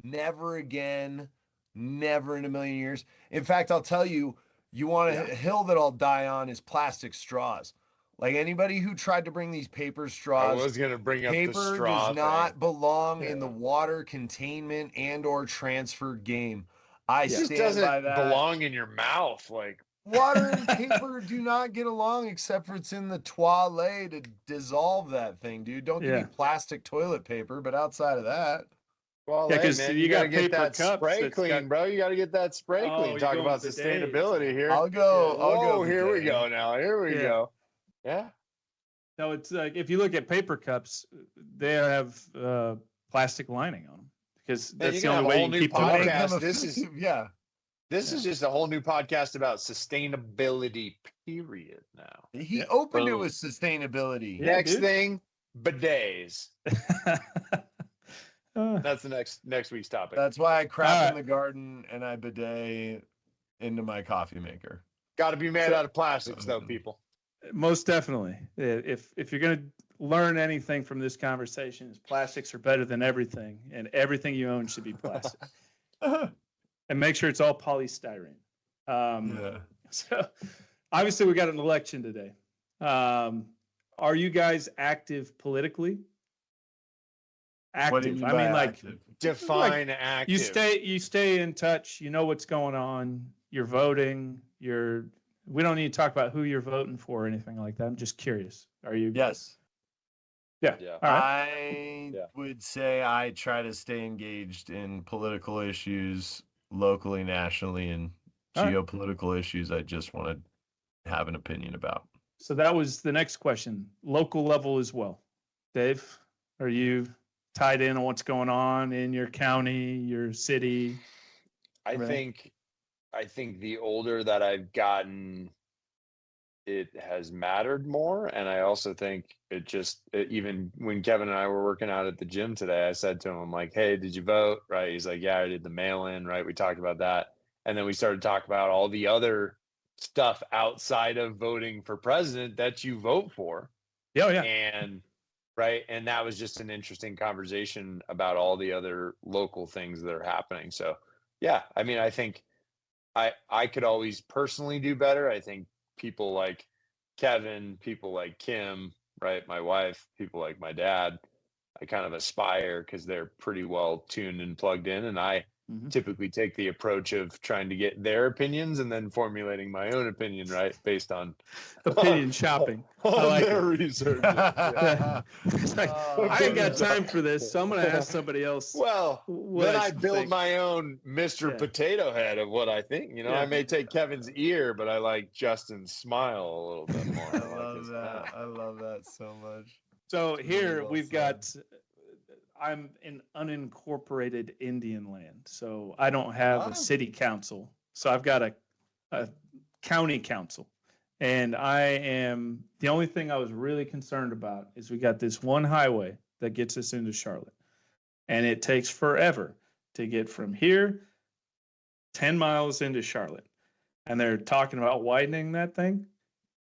Speaker 4: Never again. Never in a million years. In fact, I'll tell you, a hill that I'll die on is plastic straws. Like anybody who tried to bring these paper straws.
Speaker 3: I was going to bring up the straw.
Speaker 4: Paper does not belong in the water containment and or transfer game. I stand by that.
Speaker 3: Belong in your mouth, like.
Speaker 4: Water and paper do not get along except for it's in the toilet to dissolve that thing, dude. Don't give me plastic toilet paper, but outside of that.
Speaker 3: Well,
Speaker 2: because
Speaker 3: you got to get that spray clean, bro. You got to get that spray clean. Talk about sustainability here.
Speaker 4: I'll go.
Speaker 3: Here we go now. Here we go. Yeah.
Speaker 2: No, it's like if you look at paper cups, they have plastic lining on them because that's the only way you can keep
Speaker 3: them. This is just a whole new podcast about sustainability, period, now.
Speaker 4: He opened it with sustainability.
Speaker 3: Next thing, bidets. That's the next week's topic.
Speaker 4: That's why I crap in the garden and I bidet into my coffee maker.
Speaker 3: Got to be made out of plastics, though, people.
Speaker 2: Most definitely. If you're going to learn anything from this conversation, is plastics are better than everything, and everything you own should be plastic. And make sure it's all polystyrene. So obviously we got an election today. Are you guys active politically? Active.
Speaker 4: What do you mean by active?
Speaker 3: Define active.
Speaker 2: You stay in touch. You know what's going on. You're voting. We don't need to talk about who you're voting for or anything like that. I'm just curious. Are you?
Speaker 4: Yes.
Speaker 2: Yeah.
Speaker 3: All
Speaker 4: right. I would say I try to stay engaged in political issues locally, nationally, and geopolitical issues I just want to have an opinion about.
Speaker 2: So that was the next question. Local level as well. Dave, are you tied in on what's going on in your county, your city?
Speaker 3: I think the older that I've gotten, it has mattered more. And I also think even when Kevin and I were working out at the gym today, I said to him, I'm like, hey, did you vote? Right. He's like, yeah, I did the mail in. Right. We talked about that. And then we started talking about all the other stuff outside of voting for president that you vote for.
Speaker 2: Yeah. Yeah.
Speaker 3: And right. And that was just an interesting conversation about all the other local things that are happening. So, yeah, I mean, I think I could always personally do better. I think people like Kevin, people like Kim, right? My wife, people like my dad, I kind of aspire because they're pretty well tuned and plugged in. And I typically take the approach of trying to get their opinions and then formulating my own opinion, right? Based on
Speaker 2: opinion shopping.
Speaker 3: I like their research.
Speaker 2: It's like, I ain't got time for this, so I'm going to ask somebody else.
Speaker 3: Well, then I build my own Mr. Potato Head of what I think. You know, I may take Kevin's ear, but I like Justin's smile a little bit more.
Speaker 4: I love that so much.
Speaker 2: So here we've got, I'm in unincorporated Indian land, so I don't have a city council. So I've got a county council. And the only thing I was really concerned about is we got this one highway that gets us into Charlotte. And it takes forever to get from here 10 miles into Charlotte. And they're talking about widening that thing.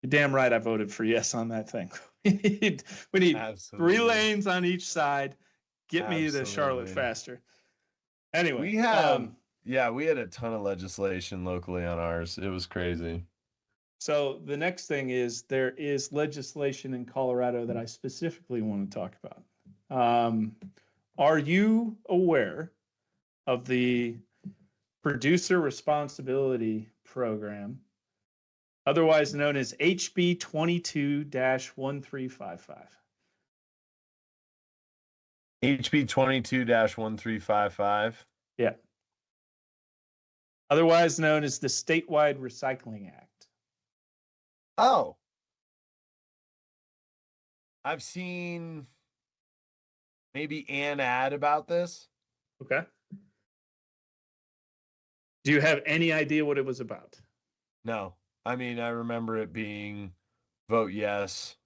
Speaker 2: You're damn right I voted for yes on that thing. We need
Speaker 4: Absolutely.
Speaker 2: 3 lanes on each side. Get me to Charlotte faster. Anyway,
Speaker 4: we had a ton of legislation locally on ours. It was crazy.
Speaker 2: So the next thing is there is legislation in Colorado that I specifically want to talk about. Are you aware of the Producer Responsibility Program, otherwise known as HB 22-1355?
Speaker 4: HB 22-1355.
Speaker 2: Yeah. Otherwise known as the Statewide Recycling Act.
Speaker 4: Oh. I've seen maybe an ad about this.
Speaker 2: Okay. Do you have any idea what it was about?
Speaker 4: No. I mean, I remember it being vote yes.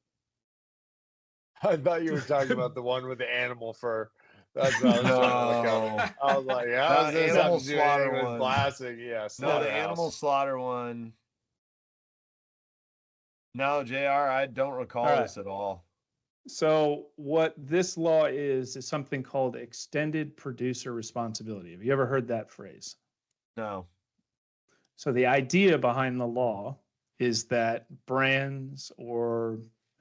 Speaker 3: I thought you were talking about the one with the animal fur. That's what I was trying to look up. I was like, how does this have to do anything with plastic? Yes.
Speaker 4: No, the animal slaughter one. No, JR, I don't recall this at all.
Speaker 2: So what this law is something called extended producer responsibility. Have you ever heard that phrase?
Speaker 4: No.
Speaker 2: So the idea behind the law is that brands or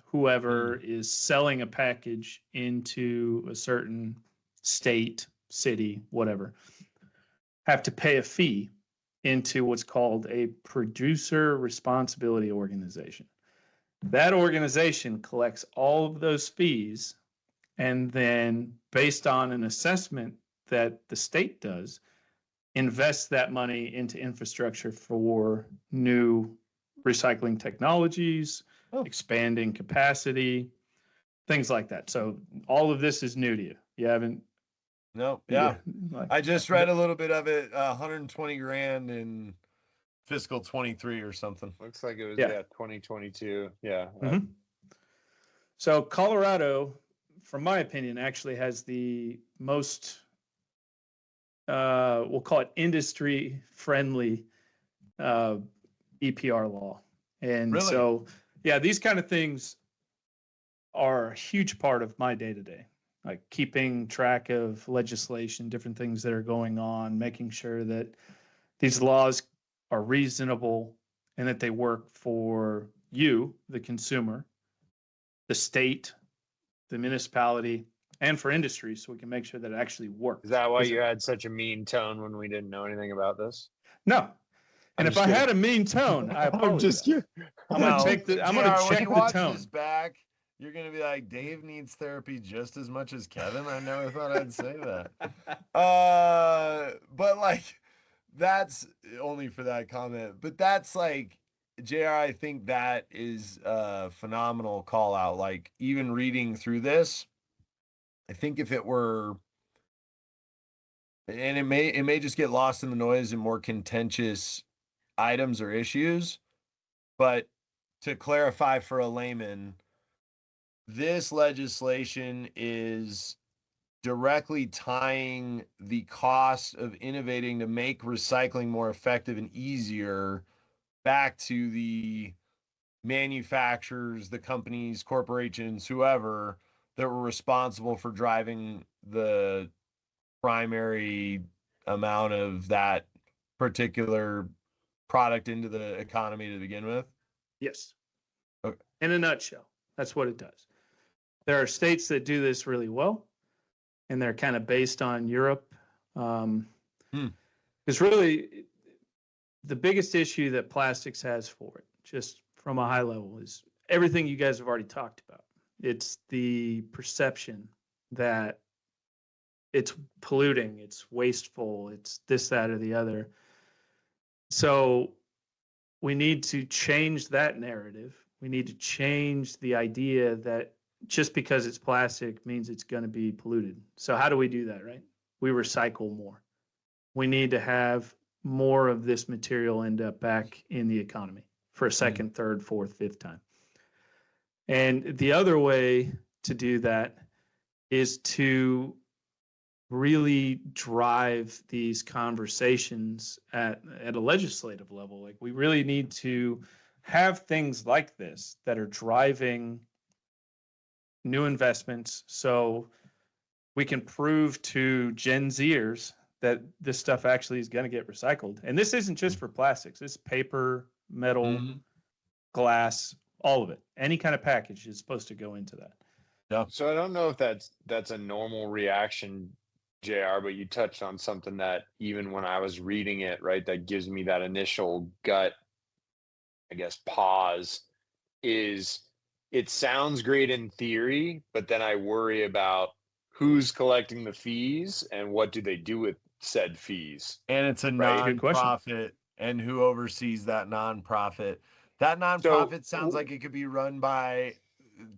Speaker 2: whoever is selling a package into a certain state, city, whatever, have to pay a fee into what's called a producer responsibility organization. That organization collects all of those fees, and then based on an assessment that the state does, invests that money into infrastructure for new recycling technologies, expanding capacity, things like that. So all of this is new to you. You haven't?
Speaker 4: No. Yeah. I just read a little bit of it. 120 grand in fiscal 23 or something.
Speaker 3: Looks like it was 2022. Yeah.
Speaker 2: Mm-hmm. So Colorado, from my opinion, actually has the most we'll call it industry friendly EPR law. And
Speaker 4: really?
Speaker 2: So these kind of things are a huge part of my day-to-day, like keeping track of legislation, different things that are going on, making sure that these laws are reasonable and that they work for you, the consumer, the state, the municipality, and for industry, so we can make sure that it actually works.
Speaker 3: Is that why you had such a mean tone when we didn't know anything about this?
Speaker 2: No. And if I had a mean tone, I apologize. I'm just kidding. I'm going to check the tone.
Speaker 4: This back, you're going to be like, Dave needs therapy just as much as Kevin. I never thought I'd say that. But like, that's only for that comment. But that's like, JR, I think that is a phenomenal call out. Like, even reading through this, I think if it were, and it may just get lost in the noise and more contentious items or issues, but to clarify for a layman, this legislation is directly tying the cost of innovating to make recycling more effective and easier back to the manufacturers, the companies, corporations, whoever that were responsible for driving the primary amount of that particular product into the economy to begin with?
Speaker 2: Yes.
Speaker 4: Okay.
Speaker 2: In a nutshell, that's what it does. There are states that do this really well, and they're kind of based on Europe. Because really, the biggest issue that plastics has for it, just from a high level, is everything you guys have already talked about. It's the perception that it's polluting, it's wasteful, it's this, that, or the other. So we need to change that narrative. We need to change the idea that just because it's plastic means it's going to be polluted. So how do we do that, right? We recycle more. We need to have more of this material end up back in the economy for a second, third, fourth, fifth time. And the other way to do that is to really drive these conversations at a legislative level. Like, we really need to have things like this that are driving new investments, so we can prove to Gen Zers that this stuff actually is going to get recycled. And this isn't just for plastics. It's paper, metal, glass, all of it. Any kind of package is supposed to go into that.
Speaker 4: Yeah.
Speaker 3: So I don't know if that's a normal reaction, JR, but you touched on something that even when I was reading it, right, that gives me that initial gut, I guess, pause, is it sounds great in theory, but then I worry about who's collecting the fees and what do they do with said fees.
Speaker 4: And it's a nonprofit, and who oversees that nonprofit? That nonprofit sounds like it could be run by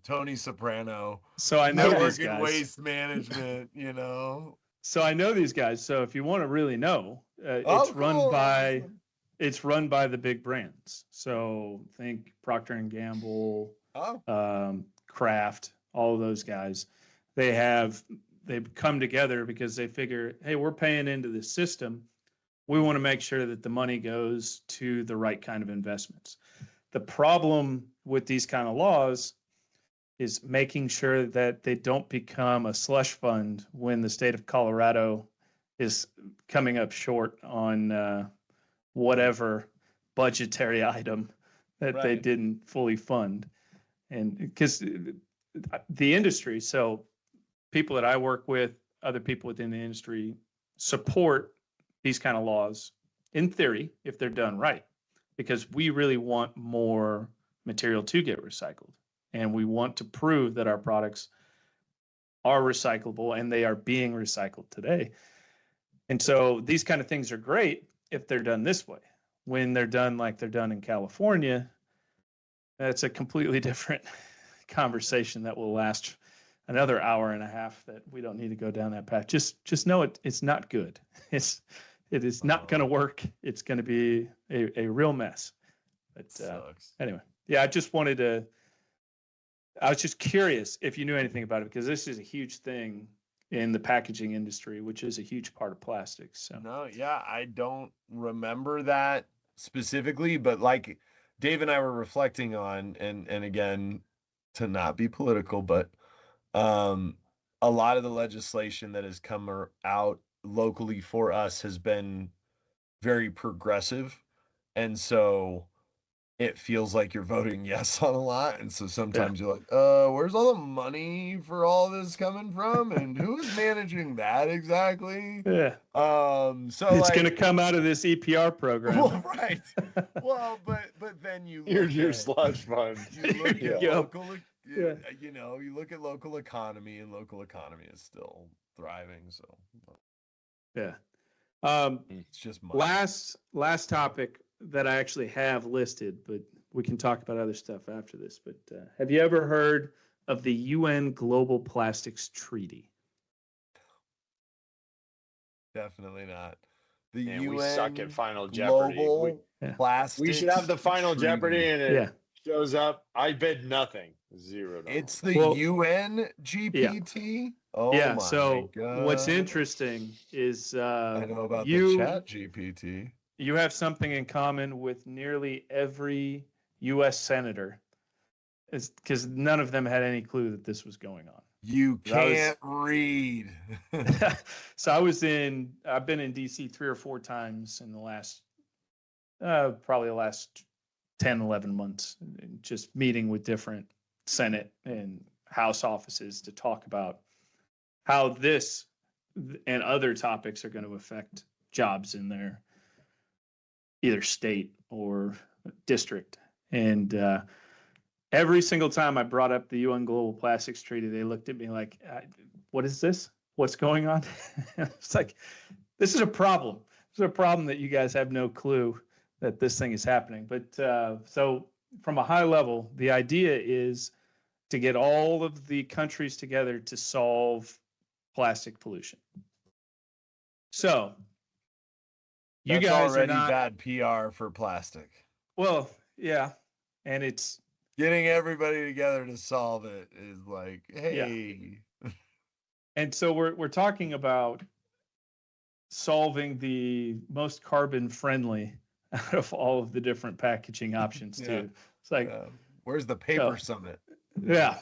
Speaker 4: Tony Soprano.
Speaker 2: So I know these
Speaker 4: in
Speaker 2: guys.
Speaker 4: Waste management, you know.
Speaker 2: So I know these guys. So if you want to really know, it's run by the big brands. So think Procter and Gamble, Kraft, all of those guys. They've come together because they figure, hey, we're paying into this system. We want to make sure that the money goes to the right kind of investments. The problem with these kind of laws is making sure that they don't become a slush fund when the state of Colorado is coming up short on whatever budgetary item that they didn't fully fund. And because the industry, so people that I work with, other people within the industry, support these kind of laws in theory if they're done right, because we really want more material to get recycled, and we want to prove that our products are recyclable and they are being recycled today. And so these kind of things are great if they're done this way. When they're done like they're done in California, that's a completely different conversation that will last another hour and a half that we don't need to go down that path. Just know it's not good. It is not going to work. It's going to be a real mess. But anyway, yeah, I was just curious if you knew anything about it, because this is a huge thing in the packaging industry, which is a huge part of plastics. So
Speaker 4: no, yeah, I don't remember that specifically, but like Dave and I were reflecting on, and again, to not be political, but a lot of the legislation that has come out locally for us has been very progressive, and so it feels like you're voting yes on a lot. And so sometimes you're like, where's all the money for all this coming from, and who's managing that exactly?
Speaker 2: Yeah.
Speaker 4: So
Speaker 2: it's going to come out of this EPR program.
Speaker 4: Well, right. Well, but then
Speaker 3: Here's your slush fund.
Speaker 4: You look at local, you know, you look at local economy, and local economy is still thriving. So
Speaker 2: yeah.
Speaker 4: It's just money.
Speaker 2: Last topic that I actually have listed, but we can talk about other stuff after this. But have you ever heard of the UN Global Plastics Treaty?
Speaker 4: Definitely not.
Speaker 3: The
Speaker 4: UN
Speaker 3: we suck at Final Jeopardy.
Speaker 4: Plastic.
Speaker 3: We should have the Final Jeopardy, and it Shows up. I bid nothing. $0.
Speaker 4: It's the
Speaker 2: Well,
Speaker 4: UN GPT. Oh
Speaker 2: yeah.
Speaker 4: my
Speaker 2: So
Speaker 4: God.
Speaker 2: what's interesting is
Speaker 4: I know about the
Speaker 2: you
Speaker 4: Chat GPT.
Speaker 2: you have something in common with nearly every U.S. senator, is because none of them had any clue that this was going on.
Speaker 4: You
Speaker 2: That was-
Speaker 4: can't read.
Speaker 2: So I've been in DC 3 or 4 times in the last, probably the last 10, 11 months, just meeting with different Senate and House offices to talk about how this and other topics are going to affect jobs in their either state or district. And every single time I brought up the UN Global Plastics Treaty, they looked at me like, what is this? What's going on? It's like, this is a problem. This is a problem that you guys have no clue that this thing is happening. But so from a high level, the idea is to get all of the countries together to solve plastic pollution. So you
Speaker 4: That's
Speaker 2: guys
Speaker 4: already
Speaker 2: are not
Speaker 4: bad PR for plastic.
Speaker 2: well, yeah, and it's
Speaker 4: Getting everybody together to solve it is like, hey.
Speaker 2: and so we're talking about solving the most carbon friendly out of all of the different packaging options too.
Speaker 4: Yeah.
Speaker 2: It's like,
Speaker 4: Where's the paper summit?
Speaker 2: yeah.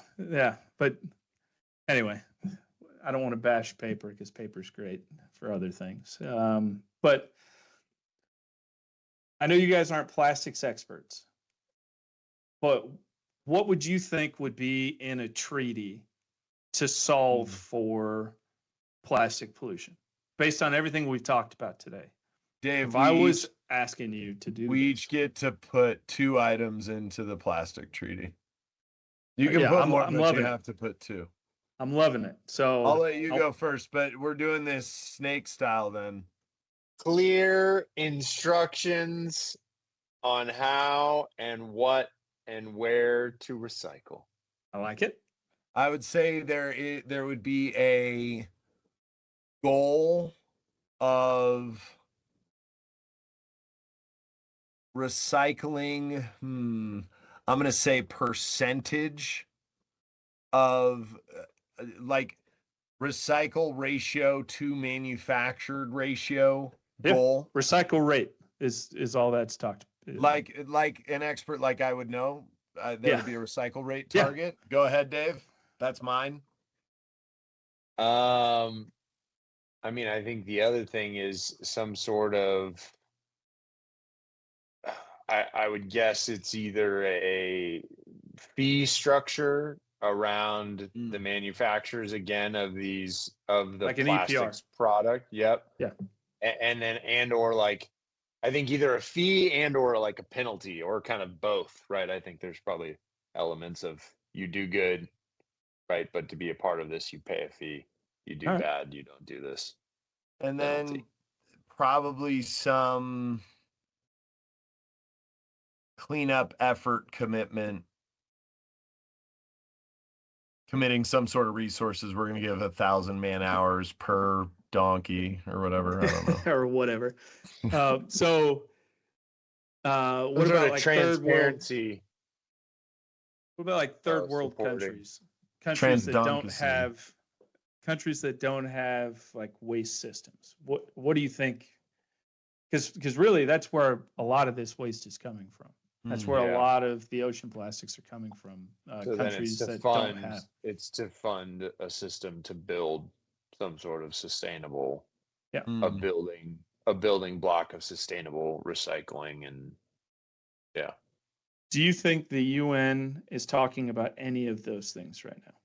Speaker 2: But anyway, I don't want to bash paper because paper's great for other things. But I know you guys aren't plastics experts, but what would you think would be in a treaty to solve for plastic pollution based on everything we've talked about today?
Speaker 4: Dave,
Speaker 2: If I was asking you to do
Speaker 4: we
Speaker 2: this,
Speaker 4: each get to put 2 items into the plastic treaty. You can
Speaker 2: Yeah,
Speaker 4: put
Speaker 2: I'm
Speaker 4: more,
Speaker 2: loving
Speaker 4: but you
Speaker 2: it.
Speaker 4: have to put 2.
Speaker 2: I'm loving it. So
Speaker 4: I'll let you go first, but we're doing this snake style then.
Speaker 3: Clear instructions on how and what and where to recycle.
Speaker 2: I like it.
Speaker 4: I would say there would be a goal of recycling. I'm going to say percentage of like recycle ratio to manufactured ratio
Speaker 2: Yeah.
Speaker 4: goal.
Speaker 2: Recycle rate is all that's talked.
Speaker 4: Like an expert like I would know, there
Speaker 2: Yeah.
Speaker 4: would be a recycle rate
Speaker 2: Yeah.
Speaker 4: target. Go ahead, Dave. That's mine.
Speaker 3: I mean, I think the other thing is some sort of, I would guess it's either a fee structure around the manufacturers again of the
Speaker 2: Like an
Speaker 3: plastics
Speaker 2: EPR.
Speaker 3: product. Yep.
Speaker 2: Yeah.
Speaker 3: And or like, I think either a fee and or like a penalty or kind of both, right? I think there's probably elements of you do good, right? But to be a part of this, you pay a fee. You do
Speaker 2: All right.
Speaker 3: bad, you don't do this.
Speaker 4: And
Speaker 3: Penalty.
Speaker 4: then probably some cleanup effort committing some sort of resources. We're going to give 1,000 man hours per donkey or whatever. I don't know.
Speaker 2: or whatever. So what
Speaker 3: What
Speaker 2: about like third world?
Speaker 3: transparency?
Speaker 2: What about like third world
Speaker 3: supporting.
Speaker 2: countries? Countries that don't
Speaker 4: Transduncacy.
Speaker 2: have like waste systems. What do you think? Because really that's where a lot of this waste is coming from. That's where a
Speaker 3: Yeah.
Speaker 2: lot of the ocean plastics are coming from.
Speaker 3: So then
Speaker 2: Countries
Speaker 3: it's to
Speaker 2: that
Speaker 3: fund.
Speaker 2: don't have.
Speaker 3: It's to fund a system to build some sort of sustainable,
Speaker 2: Yeah.
Speaker 3: a building block of sustainable recycling, and yeah.
Speaker 2: Do you think the UN is talking about any of those things right now?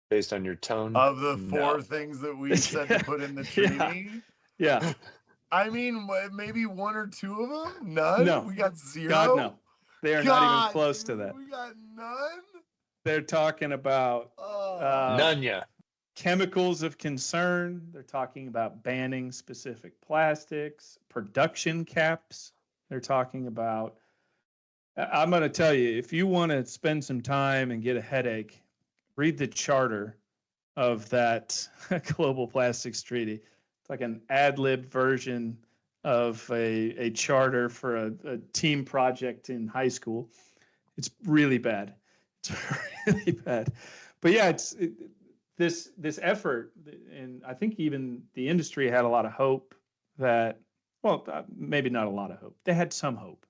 Speaker 3: Based on your tone
Speaker 4: Of the
Speaker 3: No.
Speaker 4: 4 things that we said to put in the treaty,
Speaker 2: Yeah.
Speaker 4: I mean, maybe 1 or 2 of them. None.
Speaker 2: No.
Speaker 4: We got 0.
Speaker 2: God, no. They are not even
Speaker 4: God,
Speaker 2: close to
Speaker 4: dude,
Speaker 2: that.
Speaker 4: We got none.
Speaker 2: They're talking about
Speaker 3: None ya.
Speaker 2: chemicals of concern. They're talking about banning specific plastics, production caps. They're talking about, I'm going to tell you, if you want to spend some time and get a headache, read the charter of that Global Plastics Treaty. It's like an ad lib version of a charter for a team project in high school. It's really bad. It's really bad. But yeah, this effort, and I think even the industry had a lot of hope that, well, maybe not a lot of hope. They had some hope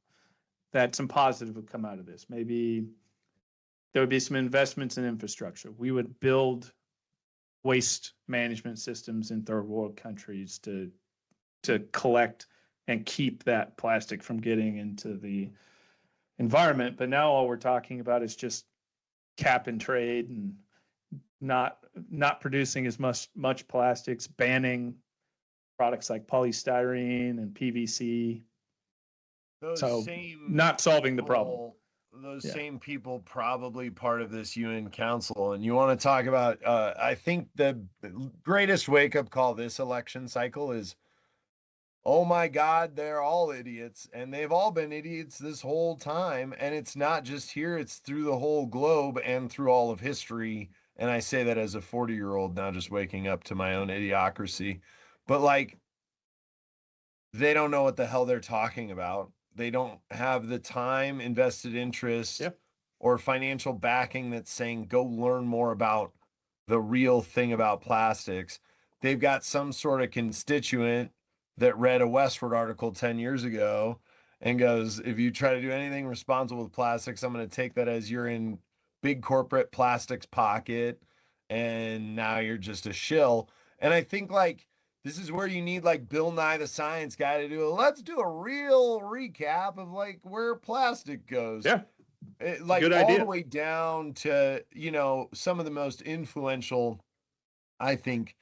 Speaker 2: that some positive would come out of this. Maybe there would be some investments in infrastructure. We would build waste management systems in third world countries to collect and keep that plastic from getting into the environment. But now all we're talking about is just cap and trade and not producing as much plastics, banning products like polystyrene and PVC. Not solving the problem.
Speaker 4: Those same people probably part of this UN council. And you want to talk about, I think the greatest wake-up call this election cycle is, oh my God, they're all idiots. And they've all been idiots this whole time. And it's not just here, it's through the whole globe and through all of history. And I say that as a 40-year-old now, just waking up to my own idiocracy. But like, they don't know what the hell they're talking about. They don't have the time, invested interest, or financial backing that's saying, go learn more about the real thing about plastics. They've got some sort of constituent that read a Westward article 10 years ago and goes, if you try to do anything responsible with plastics, I'm going to take that as you're in big corporate plastics pocket, and now you're just a shill. And I think like, this is where you need like Bill Nye the Science Guy to do let's do a real recap of like where plastic goes.
Speaker 2: Yeah.
Speaker 4: Like
Speaker 2: good
Speaker 4: all
Speaker 2: idea.
Speaker 4: the way down to, you know, some of the most influential, I think,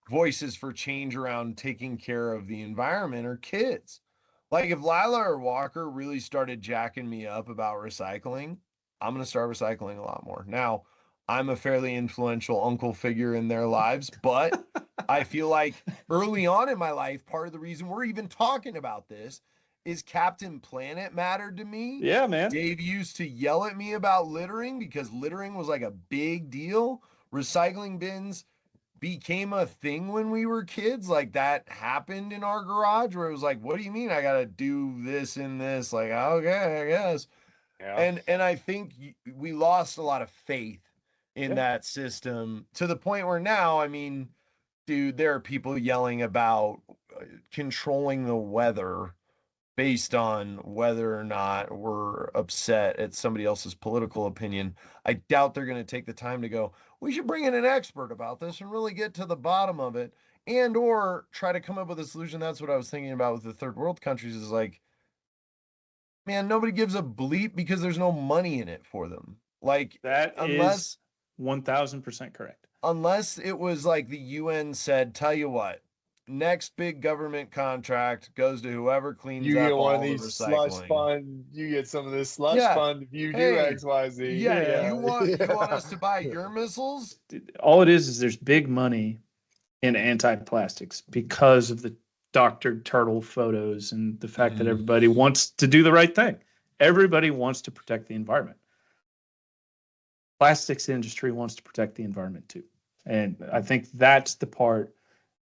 Speaker 4: voices for change around taking care of the environment are kids. Like if Lila or Walker really started jacking me up about recycling, I'm going to start recycling a lot more. Now, I'm a fairly influential uncle figure in their lives, but I feel like early on in my life, part of the reason we're even talking about this is Captain Planet mattered to me.
Speaker 2: Yeah, man.
Speaker 4: Dave used to yell at me about littering because littering was like a big deal. Recycling bins became a thing when we were kids. Like that happened in our garage where it was like, what do you mean I got to do this and this? Like, okay, I guess. Yeah. And I think we lost a lot of faith in that system to the point where now, I mean, dude, there are people yelling about controlling the weather based on whether or not we're upset at somebody else's political opinion. I doubt they're going to take the time to go, we should bring in an expert about this and really get to the bottom of it, and or try to come up with a solution. That's what I was thinking about with the third world countries is like, man, nobody gives a bleep because there's no money in it for them. Like
Speaker 2: that is 1,000% correct.
Speaker 4: Unless it was like the UN said, tell you what, next big government contract goes to whoever cleans
Speaker 3: you
Speaker 4: up
Speaker 3: get one
Speaker 4: all
Speaker 3: of these
Speaker 4: the recycling.
Speaker 3: slush fund. You get some of this slush fund if you do X, Y, Z.
Speaker 4: Yeah. You want us to buy your missiles?
Speaker 2: All it is there's big money in anti-plastics because of the Dr. Turtle photos and the fact that everybody wants to do the right thing. Everybody wants to protect the environment. Plastics industry wants to protect the environment too. And I think that's the part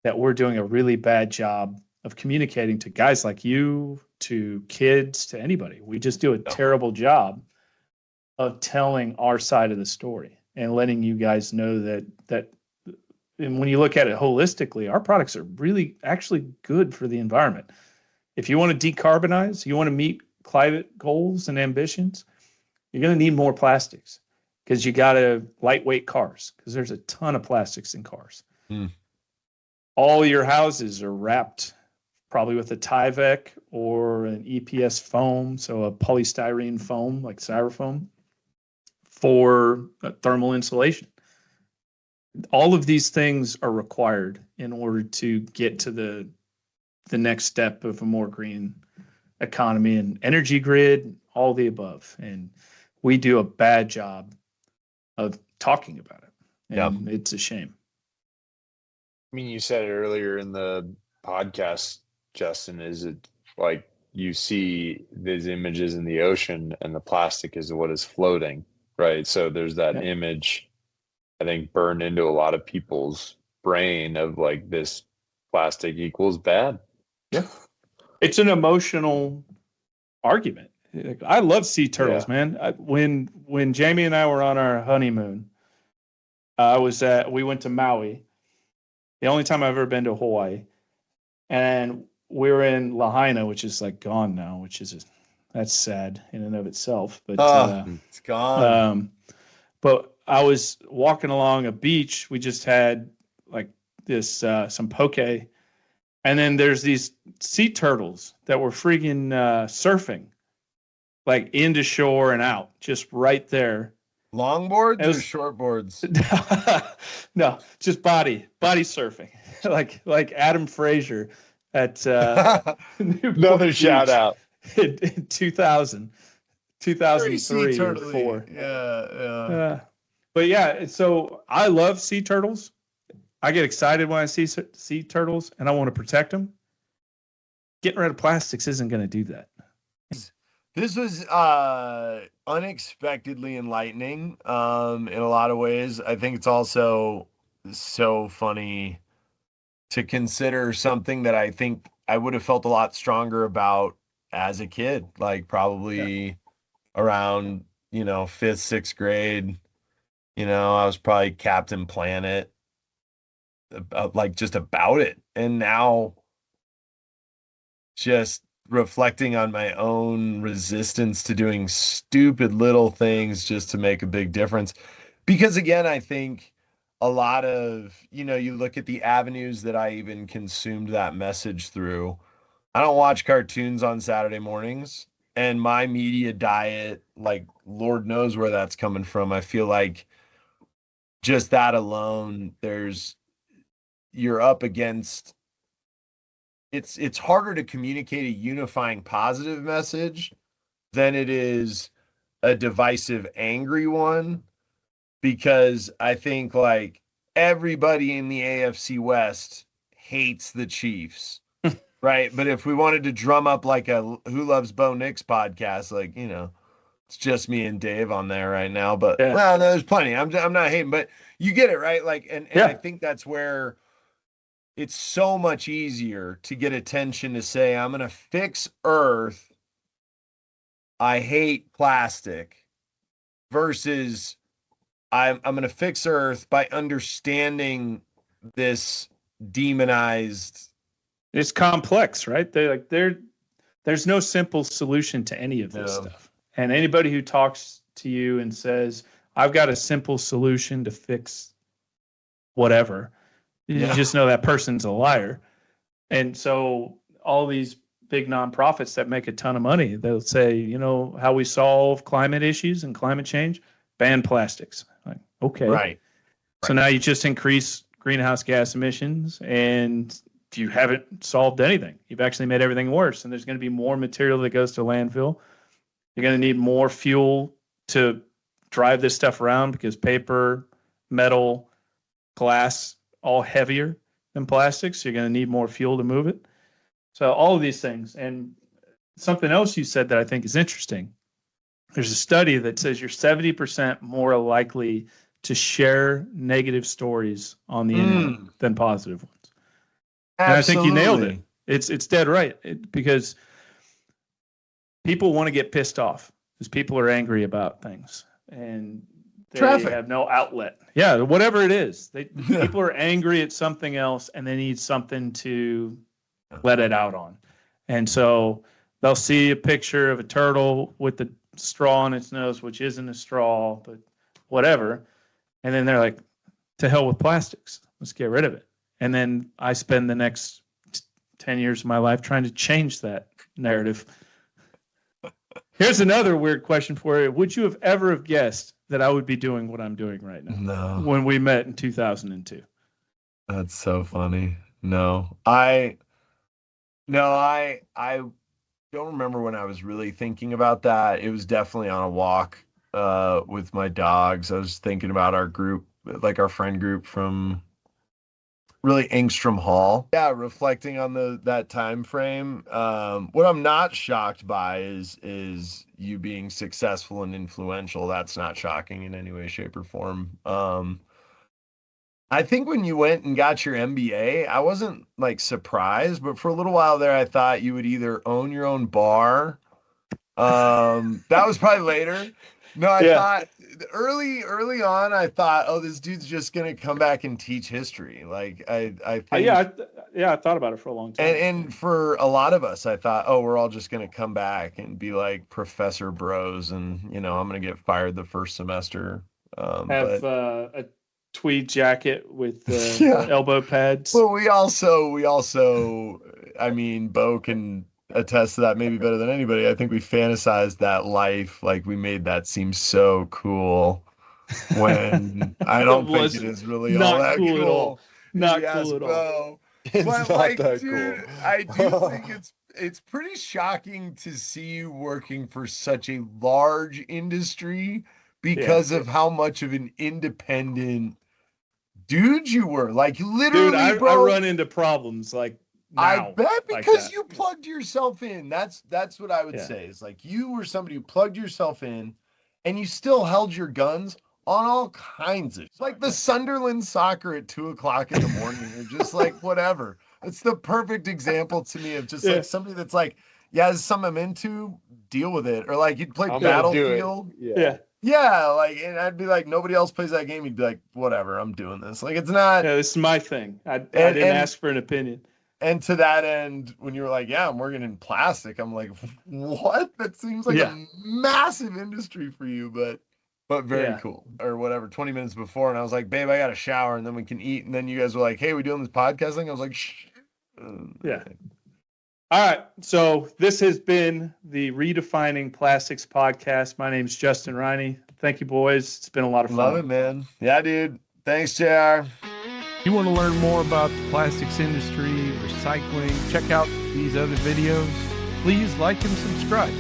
Speaker 2: that we're doing a really bad job of communicating to guys like you, to kids, to anybody. We just do a terrible job of telling our side of the story and letting you guys know that and when you look at it holistically, our products are really actually good for the environment. If you want to decarbonize, you want to meet climate goals and ambitions, you're going to need more plastics because you got to lightweight cars because there's a ton of plastics in cars. All your houses are wrapped probably with a Tyvek or an EPS foam, so a polystyrene foam like styrofoam for thermal insulation. All of these things are required in order to get to the next step of a more green economy and energy grid, all the above. And we do a bad job of talking about it. And it's a shame.
Speaker 3: I mean, you said it earlier in the podcast, Justin, is it like you see these images in the ocean and the plastic is what is floating, right? So there's that image, I think, burned into a lot of people's brain of like this plastic equals bad.
Speaker 2: Yeah. It's an emotional argument. Like, I love sea turtles, man. When Jamie and I were on our honeymoon, we went to Maui. The only time I've ever been to Hawaii, and we were in Lahaina, which is like gone now, that's sad in and of itself. But
Speaker 4: it's gone.
Speaker 2: But I was walking along a beach. We just had like this some poke, and then there's these sea turtles that were freaking surfing, like into shore and out, just right there.
Speaker 4: Longboards or shortboards?
Speaker 2: No, just body surfing, like Adam Frazier at
Speaker 3: another shout out
Speaker 2: in 2003 or 4.
Speaker 4: Yeah.
Speaker 2: But yeah, so I love sea turtles. I get excited when I see sea turtles, and I want to protect them. Getting rid of plastics isn't going to do that.
Speaker 4: This was unexpectedly enlightening in a lot of ways. I think it's also so funny to consider something that I think I would have felt a lot stronger about as a kid, like probably around, 5th, 6th grade. I was probably Captain Planet, just about it. And now just reflecting on my own resistance to doing stupid little things just to make a big difference. Because again, I think a lot of, you look at the avenues that I even consumed that message through. I don't watch cartoons on Saturday mornings, and my media diet, like Lord knows where that's coming from. I feel like just that alone, you're up against, it's harder to communicate a unifying positive message than it is a divisive angry one, because I think like everybody in the AFC West hates the Chiefs, right? But if we wanted to drum up like a Who Loves Bo Nix podcast, like, it's just me and Dave on there right now, but well, no, there's plenty. I'm not hating, but you get it, right? Like, and I think that's where it's so much easier to get attention to say, I'm going to fix Earth. I hate plastic, versus I'm going to fix Earth by understanding this demonized.
Speaker 2: It's complex, right? There's no simple solution to any of this stuff. And anybody who talks to you and says, I've got a simple solution to fix whatever, you just know that person's a liar. And so all these big nonprofits that make a ton of money, they'll say, how we solve climate issues and climate change, ban plastics. Like, okay.
Speaker 4: Right.
Speaker 2: So now you just increase greenhouse gas emissions, and you haven't solved anything. You've actually made everything worse. And there's going to be more material that goes to landfill. You're going to need more fuel to drive this stuff around, because paper, metal, glass, all heavier than plastics. You're going to need more fuel to move it. So all of these things. And something else you said that I think is interesting. There's a study that says you're 70% more likely to share negative stories on the internet than positive ones. And I think you nailed it. It's dead right. Because people want to get pissed off, because people are angry about things, and they have no outlet. Yeah, whatever it is. People are angry at something else, and they need something to let it out on. And so they'll see a picture of a turtle with the straw in its nose, which isn't a straw, but whatever. And then they're like, to hell with plastics. Let's get rid of it. And then I spend the next 10 years of my life trying to change that narrative. Here's another weird question for you. Would you have ever have guessed that I would be doing what I'm doing right now?
Speaker 4: No.
Speaker 2: When we met in 2002.
Speaker 4: That's so funny. No. I don't remember when I was really thinking about that. It was definitely on a walk with my dogs. I was thinking about our group, like our friend group from really Engstrom Hall. Yeah, reflecting on that time frame. What I'm not shocked by is you being successful and influential. That's not shocking in any way, shape, or form. I think when you went and got your MBA, I wasn't like surprised, but for a little while there, I thought you would either own your own bar. That was probably later. No, I thought early on, I thought, oh, this dude's just gonna come back and teach history. Like I think,
Speaker 2: I thought about it for a long time.
Speaker 4: and for a lot of us, I thought, oh, we're all just gonna come back and be like professor bros, and I'm gonna get fired the first semester.
Speaker 2: Have a tweed jacket with elbow pads.
Speaker 4: Well, we also, I mean, Bo can attest to that maybe better than anybody. I think we fantasized that life, like we made that seem so cool when I don't think it is really all that cool
Speaker 2: at all. Not cool at all.
Speaker 4: Bo.
Speaker 3: It's
Speaker 4: But
Speaker 3: not
Speaker 4: like,
Speaker 3: that
Speaker 4: dude,
Speaker 3: cool.
Speaker 4: I do think it's pretty shocking to see you working for such a large industry because of how much of an independent dude you were. Like literally,
Speaker 2: Dude,
Speaker 4: bro,
Speaker 2: I run into problems like now,
Speaker 4: I bet
Speaker 2: like
Speaker 4: because
Speaker 2: that.
Speaker 4: you plugged yourself in. That's what I would say. Is like you were somebody who plugged yourself in, and you still held your guns on all kinds of. It's like the Sunderland soccer at 2:00 in the morning, or just like whatever. It's the perfect example to me of just like somebody that's like, yeah, this is something I'm into. Deal with it, or like you'd play
Speaker 3: I'm gonna do it.
Speaker 4: Battlefield.
Speaker 2: Yeah.
Speaker 4: Like, and I'd be like, nobody else plays that game. You'd be like, whatever, I'm doing this. Like, it's not.
Speaker 2: Yeah, this is my thing. I didn't ask for an opinion.
Speaker 4: And to that end, when you were like, yeah, I'm working in plastic, I'm like, what? That seems like a massive industry for you, but very cool. Or whatever, 20 minutes before, and I was like, babe, I got a shower, and then we can eat. And then you guys were like, hey, we doing this podcast thing? I was like, shh.
Speaker 2: Yeah. All right. So this has been the Redefining Plastics Podcast. My name is Justin Riney. Thank you, boys. It's been a lot of fun.
Speaker 4: Love it, man. Yeah, dude. Thanks, JR.
Speaker 5: You want to learn more about the plastics industry, recycling, check out these other videos, please like and subscribe.